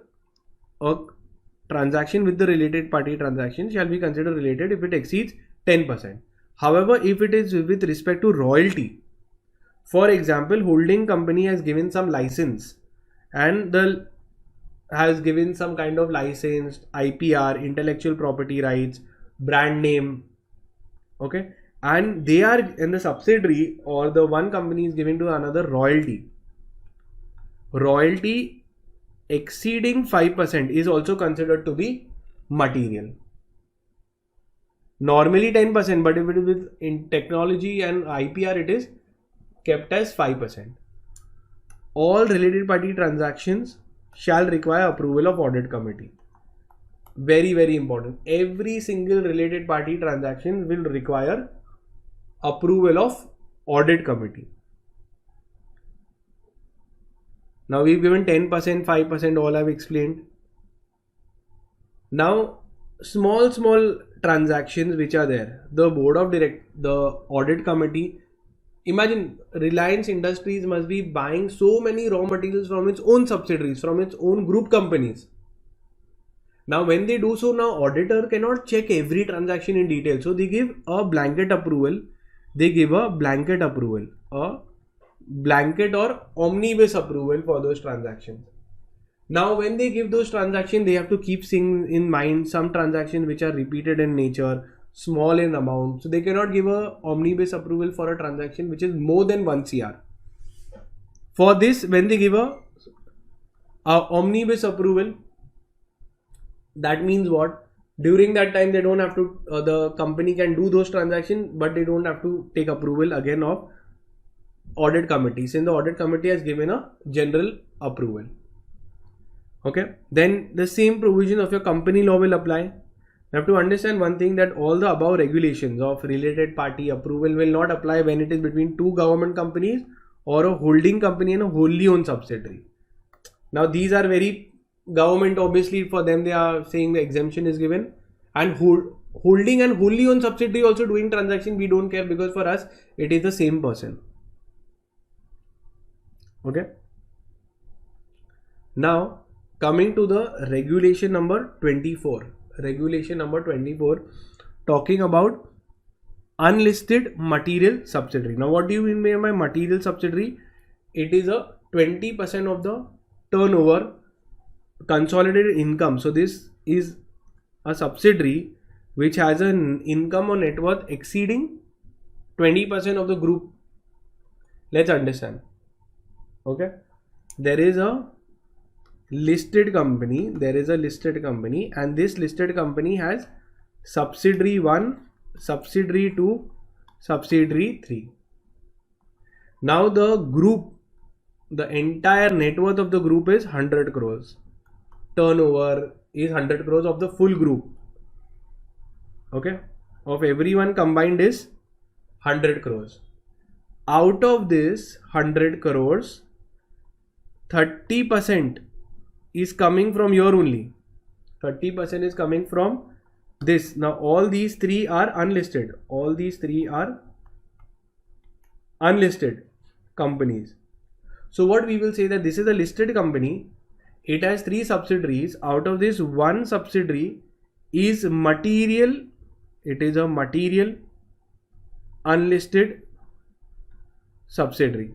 S1: or transaction with the related party transaction shall be considered related if it exceeds 10%. However, if it is with respect to royalty, for example, holding company has given some license and has given some kind of license, IPR, intellectual property rights, brand name, okay, and they are in the subsidiary or the one company is giving to another royalty exceeding 5% is also considered to be material. Normally 10%, but if it is with in technology and IPR, it is kept as 5%. All related party transactions shall require approval of audit committee. Very, very important. Every single related party transaction will require approval of audit committee. Now we've given 10%, 5%, all I've explained. Now small transactions which are there, the audit committee. Imagine Reliance Industries must be buying so many raw materials from its own subsidiaries, from its own group companies. Now when they do so, now auditor cannot check every transaction in detail. So they give a blanket approval. A blanket or omnibus approval for those transactions. Now when they give those transactions, they have to keep seeing in mind some transactions which are repeated in nature, small in amount. So they cannot give a omnibus approval for a transaction which is more than 1 CR. For this, when they give a omnibus approval, that means what? During that time, they don't have to, the company can do those transactions, but they don't have to take approval again of audit committee, since the audit committee has given a general approval. Okay, then the same provision of your company law will apply. You have to understand one thing, that all the above regulations of related party approval will not apply when it is between two government companies or a holding company and a wholly owned subsidiary. Now these are very government, obviously for them they are saying the exemption is given, and holding and wholly owned subsidiary also doing transaction, we don't care, because for us it is the same person. Okay, now coming to the regulation number 24, talking about unlisted material subsidiary. Now what do you mean by material subsidiary? It is a 20% of the turnover consolidated income. So this is a subsidiary which has an income or net worth exceeding 20% of the group. Let's understand. Okay, there is a listed company, and this listed company has subsidiary 1, subsidiary 2, subsidiary 3. Now the group, the entire net worth of the group is 100 crores. Turnover is 100 crores of the full group. Okay, of everyone combined is 100 crores. Out of this 100 crores, 30% is coming from your only. 30% is coming from this. Now all these three are unlisted. All these three are unlisted companies. So what we will say that this is a listed company. It has 3 subsidiaries. Out of this, one subsidiary is material. It is a material unlisted subsidiary.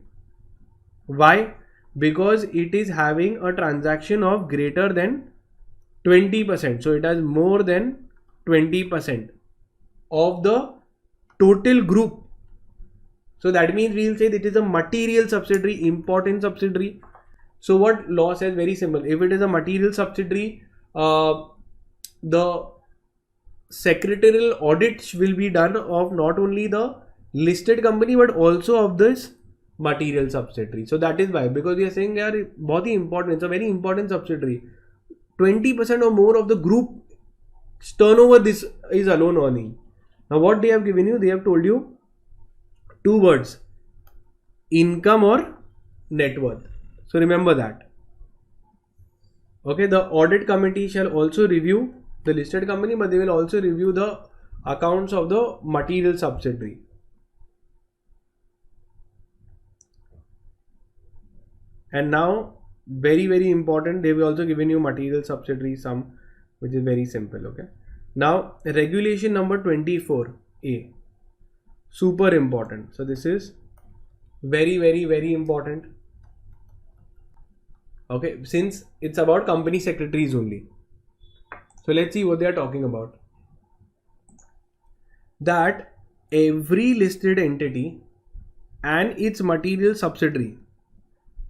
S1: Why? Because it is having a transaction of greater than 20%. So it has more than 20% of the total group. So that means we will say that it is a material subsidiary, important subsidiary. So what law says, very simple. If it is a material subsidiary, the secretarial audits will be done of not only the listed company but also of this material subsidiary. So that is why, because we are saying they are very important. It's a very important subsidiary. 20% or more of the group turnover this is alone earning. Now what they have given you, they have told you 2 words: income or net worth. So remember that. Okay, the audit committee shall also review the listed company, but they will also review the accounts of the material subsidiary. And now, very important, they will also given you material subsidiary sum, which is very simple. Okay. Now regulation number 24A, super important. So this is very important. Okay, since it's about company secretaries only. So let's see what they are talking about. That every listed entity and its material subsidiary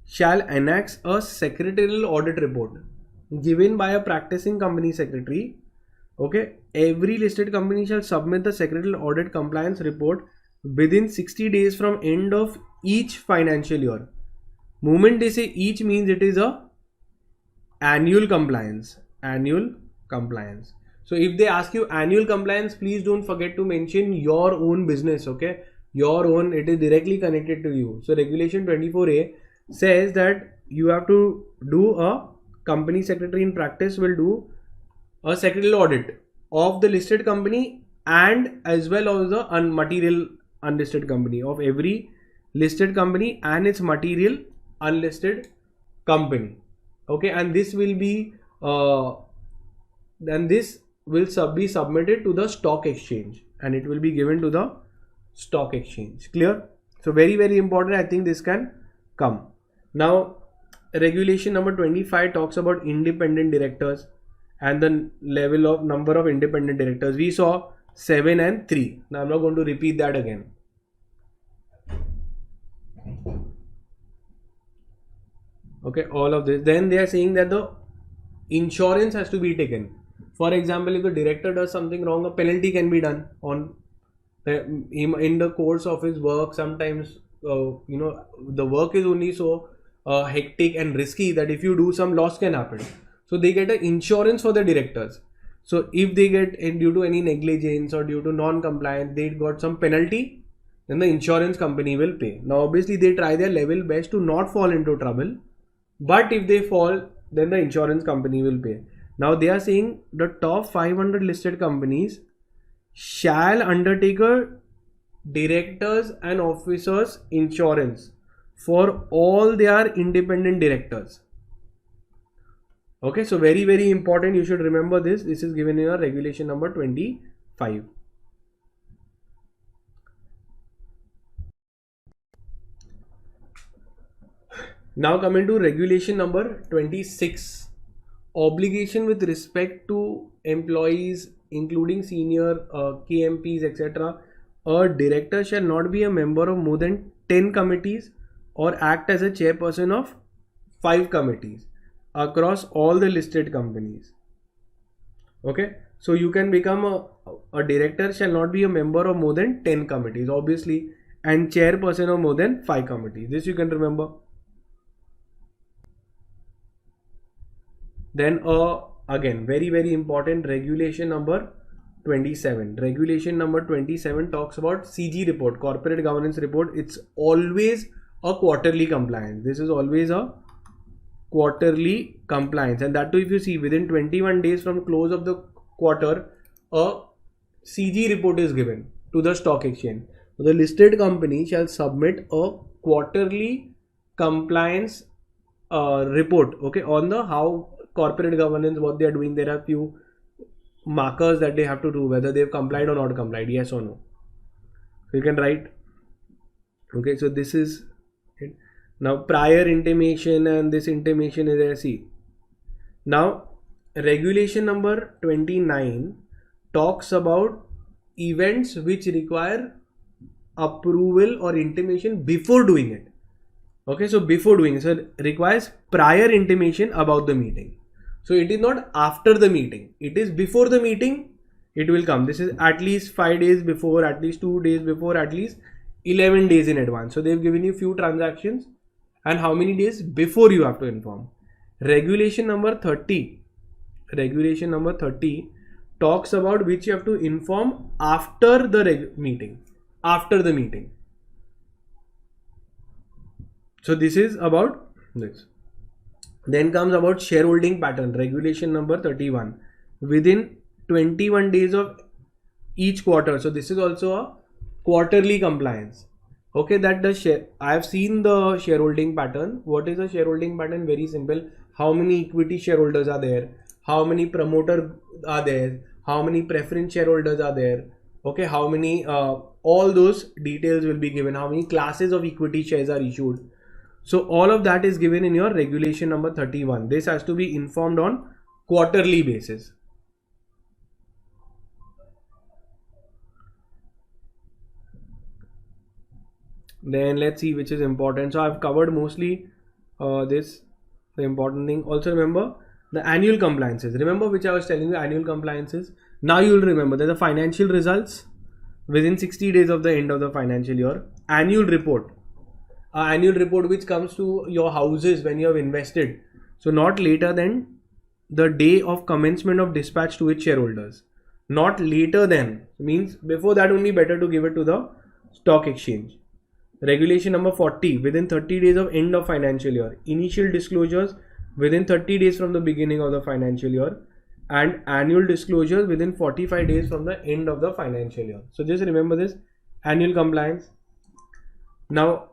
S1: shall annex a secretarial audit report given by a practicing company secretary. Okay, every listed company shall submit the secretarial audit compliance report within 60 days from end of each financial year. Moment they say each means it is a annual compliance. So if they ask you annual compliance, please don't forget to mention your own business. Okay, your own, it is directly connected to you. So regulation 24A says that you have to do a company secretary in practice will do a secretarial audit of the listed company and as well as the material unlisted company, of every listed company and its material unlisted company. Okay, and this will be be submitted to the stock exchange and it will be given to the stock exchange. Clear? So very important. I think this can come. Now regulation number 25 talks about independent directors and the level of number of independent directors. We saw 7 and 3. Now I'm not going to repeat that again. Okay, all of this. Then they are saying that the insurance has to be taken. For example, if the director does something wrong, a penalty can be done on him in the course of his work. Sometimes the work is only so hectic and risky that if you do, some loss can happen. So they get an insurance for the directors. So if they get due to any negligence or due to non-compliance, they got some penalty, then the insurance company will pay. Now obviously they try their level best to not fall into trouble, but if they fall, then the insurance company will pay. Now they are saying the top 500 listed companies shall undertake a directors and officers insurance for all their independent directors. Okay, so very important. You should remember this. This is given in our regulation number 25. Now coming to regulation number 26. Obligation with respect to employees including senior KMPs etc. A director shall not be a member of more than 10 committees or act as a chairperson of 5 committees across all the listed companies. Okay, So you can become a director shall not be a member of more than 10 committees, obviously, and chairperson of more than 5 committees. This you can remember. Then again, very important, regulation number 27. Regulation number 27 talks about CG report, corporate governance report. It's always a quarterly compliance. This is always a quarterly compliance, and that too, if you see, within 21 days from close of the quarter, a CG report is given to the stock exchange. So the listed company shall submit a quarterly compliance report, okay, on the how corporate governance, what they are doing. There are few markers that they have to do, whether they've complied or not complied, yes or no. So you can write, okay. So this is it. Now prior intimation, and this intimation is SE. Now regulation number 29 talks about events which require approval or intimation before doing it. Okay, so before doing it, so it requires prior intimation about the meeting. So it is not after the meeting, it is before the meeting it will come. This is at least 5 days before, at least 2 days before, at least 11 days in advance. So they've given you few transactions and how many days before you have to inform. Regulation number 30. Regulation number 30 talks about which you have to inform after the meeting. After the meeting. So this is about this. Then comes about shareholding pattern. Regulation number 31. Within 21 days of each quarter. So this is also a quarterly compliance. Okay, that the share. I have seen the shareholding pattern. What is a shareholding pattern? Very simple. How many equity shareholders are there? How many promoters are there? How many preference shareholders are there? Okay, how many, all those details will be given. How many classes of equity shares are issued? So all of that is given in your regulation number 31. This has to be informed on quarterly basis. Then let's see which is important. So I've covered mostly the important thing. Also remember the annual compliances. Remember which I was telling you, annual compliances. Now you will remember that the financial results within 60 days of the end of the financial year. Annual report. Annual report which comes to your houses when you have invested. So not later than the day of commencement of dispatch to its shareholders. Not later than, means before that only, better to give it to the stock exchange. Regulation number 40, within 30 days of end of financial year. Initial disclosures within 30 days from the beginning of the financial year, and annual disclosures within 45 days from the end of the financial year. So just remember this, annual compliance. Now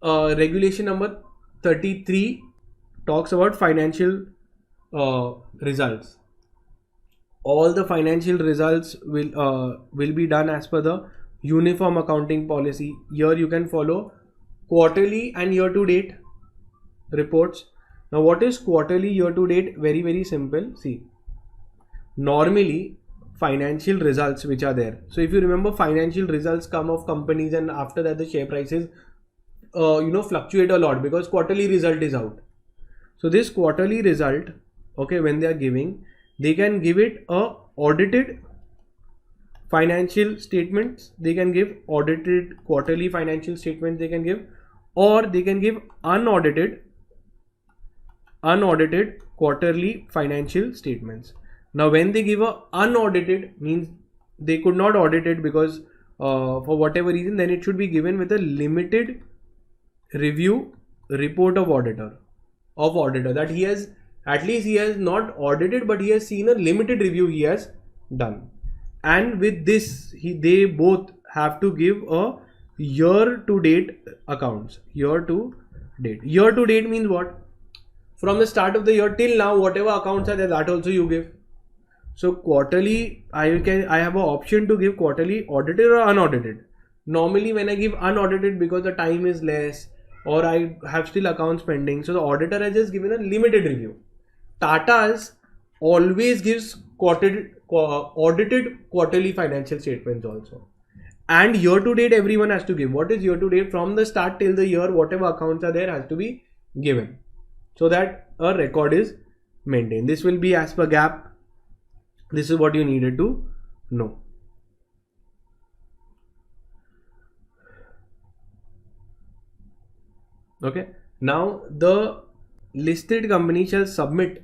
S1: regulation number 33 talks about financial results. All the financial results will be done as per the uniform accounting policy. Here you can follow quarterly and year to date reports. Now what is quarterly, year to date? Very simple. See, normally financial results which are there. So if you remember, financial results come of companies, and after that the share prices fluctuate a lot because quarterly result is out. So this quarterly result, okay, when they are giving, they can give it a audited financial statements, they can give audited quarterly financial statements, they can give, or they can give unaudited quarterly financial statements. Now when they give a unaudited, means they could not audit it because for whatever reason, then it should be given with a limited review report of auditor that he has, at least he has not audited, but he has seen a limited review he has done. And with this, they both have to give a year to date accounts. Year to date means what? From the start of the year till now, whatever accounts are there, that also you give. So quarterly, I have an option to give quarterly audited or unaudited. Normally when I give unaudited, because the time is less or I have still accounts pending, so the auditor has just given a limited review. Tata's always gives audited quarterly financial statements also. And year to date everyone has to give. What is year to date? From the start till the year, whatever accounts are there has to be given, so that a record is maintained. This will be as per GAAP. This is what you needed to know. Okay. Now the listed company shall submit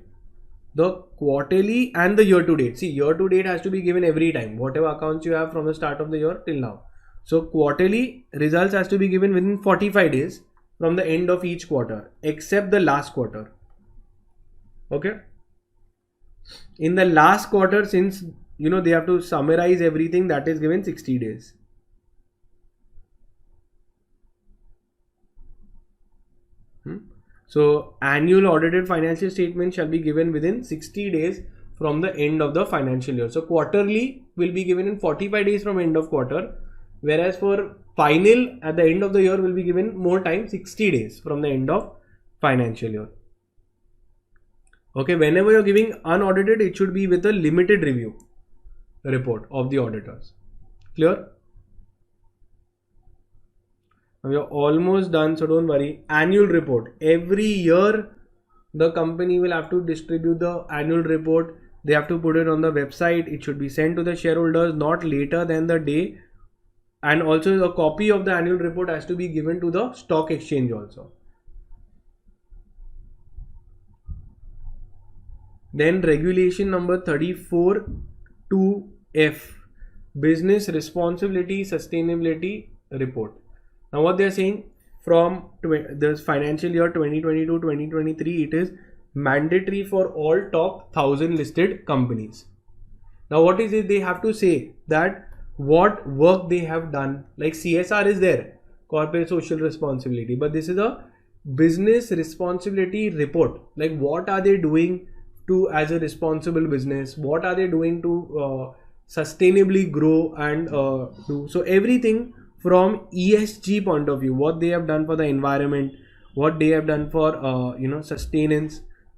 S1: the quarterly and the year to date. See, year to date has to be given every time, whatever accounts you have from the start of the year till now. So quarterly results has to be given within 45 days from the end of each quarter, except the last quarter. Okay. In the last quarter, since they have to summarize everything, that is given 60 days. So annual audited financial statement shall be given within 60 days from the end of the financial year. So quarterly will be given in 45 days from end of quarter, whereas for final at the end of the year will be given more time, 60 days from the end of financial year. Okay, whenever you're giving unaudited, it should be with a limited review report of the auditors. Clear? Now we are almost done, so don't worry. Annual report. Every year the company will have to distribute the annual report. They have to put it on the website. It should be sent to the shareholders not later than the day. And also a copy of the annual report has to be given to the stock exchange also. Then regulation number 34 2F, business responsibility sustainability report. Now what they are saying, from the financial year 2022-2023, it is mandatory for all top 1000 listed companies. Now what is it they have to say? That what work they have done, like CSR is there, corporate social responsibility, but this is a business responsibility report. Like what are they doing to as a responsible business? What are they doing to sustainably grow and do? So everything from ESG point of view, what they have done for the environment, what they have done for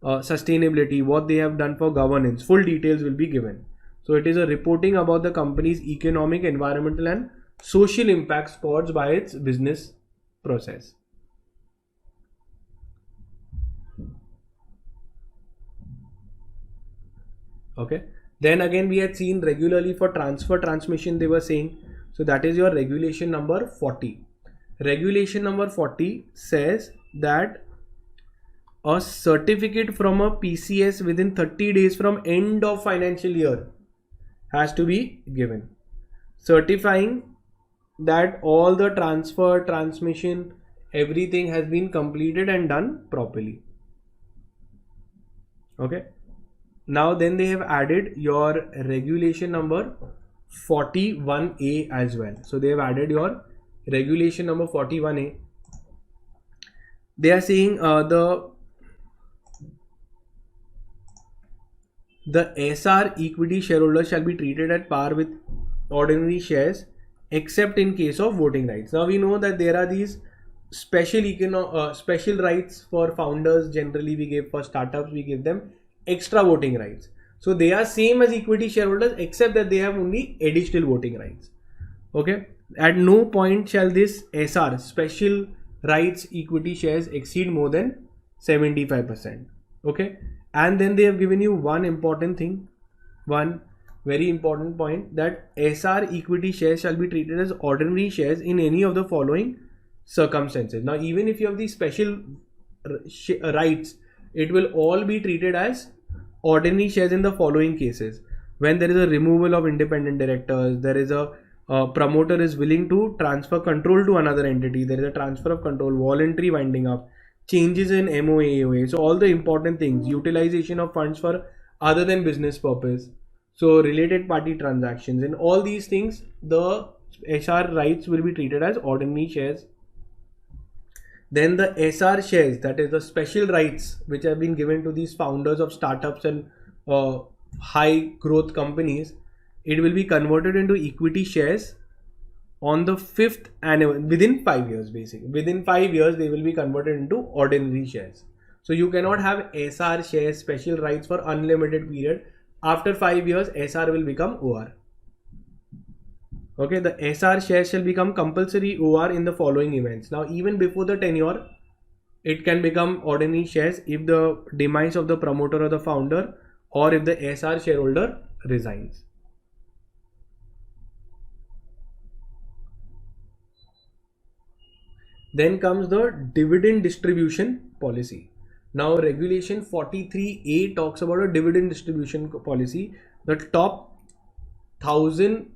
S1: sustainability, what they have done for governance, full details will be given. So it is a reporting about the company's economic, environmental and social impacts caused by its business process. Okay. Then again we had seen regularly for transfer transmission they were saying. So that is your regulation number 40. Regulation number 40 says that a certificate from a PCS within 30 days from end of financial year has to be given, certifying that all the transfer, transmission, everything has been completed and done properly. Okay. Now then they have added your regulation number 41A as well. So they have added your regulation number 41A. They are saying the SR equity shareholders shall be treated at par with ordinary shares except in case of voting rights. Now we know that there are these special rights for founders. Generally we give, for startups we give them extra voting rights. So they are same as equity shareholders except that they have only additional voting rights. Okay. At no point shall this SR, special rights equity shares, exceed more than 75%. Okay. And then they have given you one important thing, one very important point, that SR equity shares shall be treated as ordinary shares in any of the following circumstances. Now even if you have these special rights, it will all be treated as ordinary shares in the following cases: when there is a removal of independent directors, there is a promoter is willing to transfer control to another entity, there is a transfer of control, voluntary winding up, changes in MOA. So all the important things, utilization of funds for other than business purpose, so related party transactions, and all these things, the SR rights will be treated as ordinary shares. Then the SR shares, that is the special rights which have been given to these founders of startups and high growth companies, it will be converted into equity shares on the 5th annual, within 5 years basically. Within 5 years they will be converted into ordinary shares. So you cannot have SR shares, special rights, for unlimited period. After 5 years SR will become OR. Okay, the SR shares shall become compulsory OR in the following events. Now even before the tenure, it can become ordinary shares if the demise of the promoter or the founder, or if the SR shareholder resigns. Then comes the dividend distribution policy. Now regulation 43A talks about a dividend distribution policy. The top 1000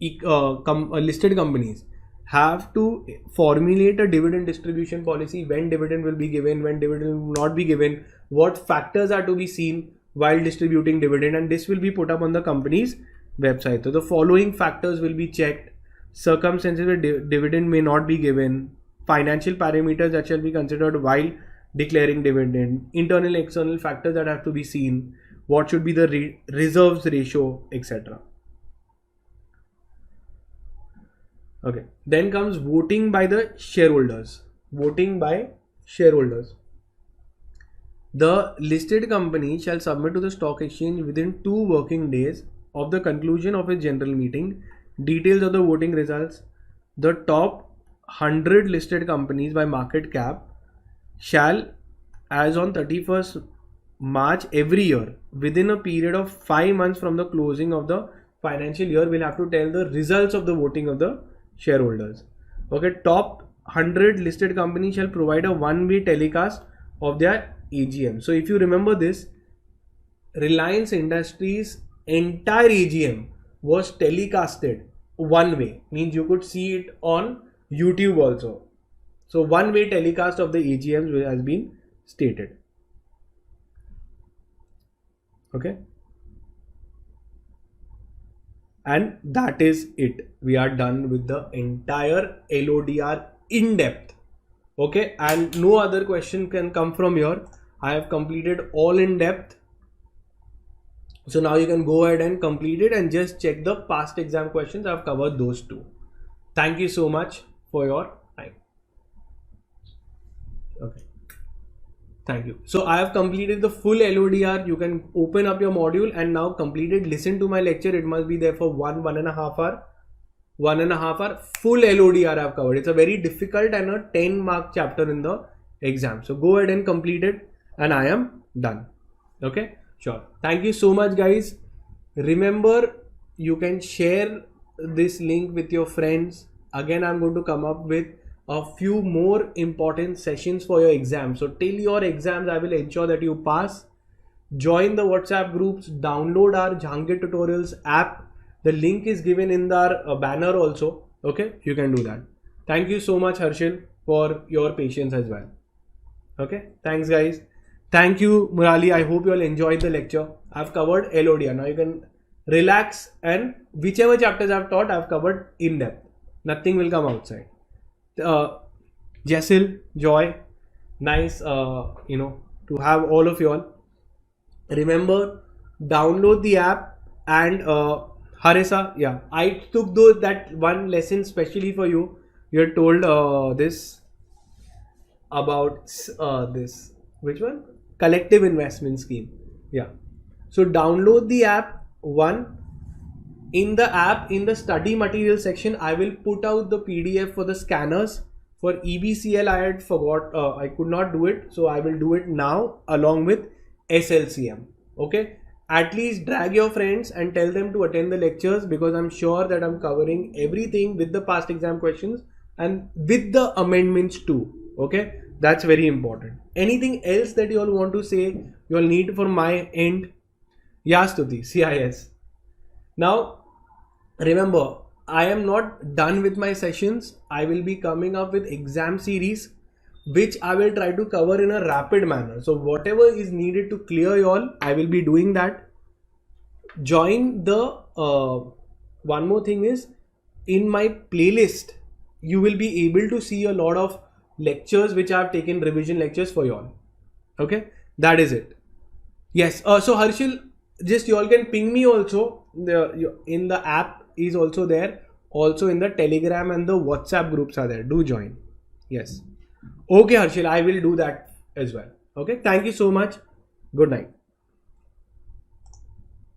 S1: listed companies have to formulate a dividend distribution policy, when dividend will be given, when dividend will not be given, what factors are to be seen while distributing dividend, and this will be put up on the company's website. So the following factors will be checked: circumstances where dividend may not be given, financial parameters that shall be considered while declaring dividend, internal and external factors that have to be seen, what should be the reserves ratio, etc. Okay, then comes voting by the shareholders. Voting by shareholders. The listed company shall submit to the stock exchange within 2 working days of the conclusion of its general meeting details of the voting results. The top 100 listed companies by market cap shall, as on 31st March every year, within a period of 5 months from the closing of the financial year, will have to tell the results of the voting of the shareholders. Okay, top 100 listed companies shall provide a one-way telecast of their AGM. So if you remember this, Reliance Industries entire AGM was telecasted one way, means you could see it on YouTube also. So one way telecast of the AGMs has been stated. Okay. And that is it. We are done with the entire LODR in depth. Okay. And no other question can come from here. I have completed all in depth. So now you can go ahead and complete it and just check the past exam questions. I've covered those two. Thank you so much for your time. Okay. Thank you. So I have completed the full LODR. You can open up your module and now complete it. Listen to my lecture. It must be there for 1.5 hour. 1.5 hour full LODR I have covered. It's a very difficult and a 10-mark chapter in the exam. So go ahead and complete it and I am done. Okay. Sure. Thank you so much, guys. Remember, you can share this link with your friends. Again, I'm going to come up with a few more important sessions for your exam. So till your exams, I will ensure that you pass. Join the WhatsApp groups, download our Jahangir tutorials app. The link is given in the banner also. Okay, you can do that. Thank you so much, Harshil, for your patience as well. Okay, thanks guys. Thank you, Murali. I hope you all enjoyed the lecture. I've covered LODR. Now you can relax and whichever chapters I've taught, I've covered in depth. Nothing will come outside. Jessil, Joy, nice, to have all of you all. Remember, download the app and Harisa, yeah, I took that one lesson specially for you. You're told this about this. Which one? Collective investment scheme. Yeah. So download the app. One, in the app, in the study material section, I will put out the PDF for the scanners. For EBCL, I had forgot, I could not do it. So I will do it now along with SLCM. Okay. At least drag your friends and tell them to attend the lectures, because I'm sure that I'm covering everything with the past exam questions and with the amendments too. Okay. That's very important. Anything else that you all want to say, you all need for my end? Yeah, Stuti, CIS. Now, remember, I am not done with my sessions. I will be coming up with exam series, which I will try to cover in a rapid manner. So whatever is needed to clear you all, I will be doing that. Join the, one more thing is, in my playlist, you will be able to see a lot of lectures which I have taken, revision lectures for you all. Okay, that is it. Yes. So Harshil, just you all can ping me also. In the app is also there. Also in the Telegram and the WhatsApp groups are there. Do join. Yes. Okay, Harshil, I will do that as well. Okay. Thank you so much. Good night.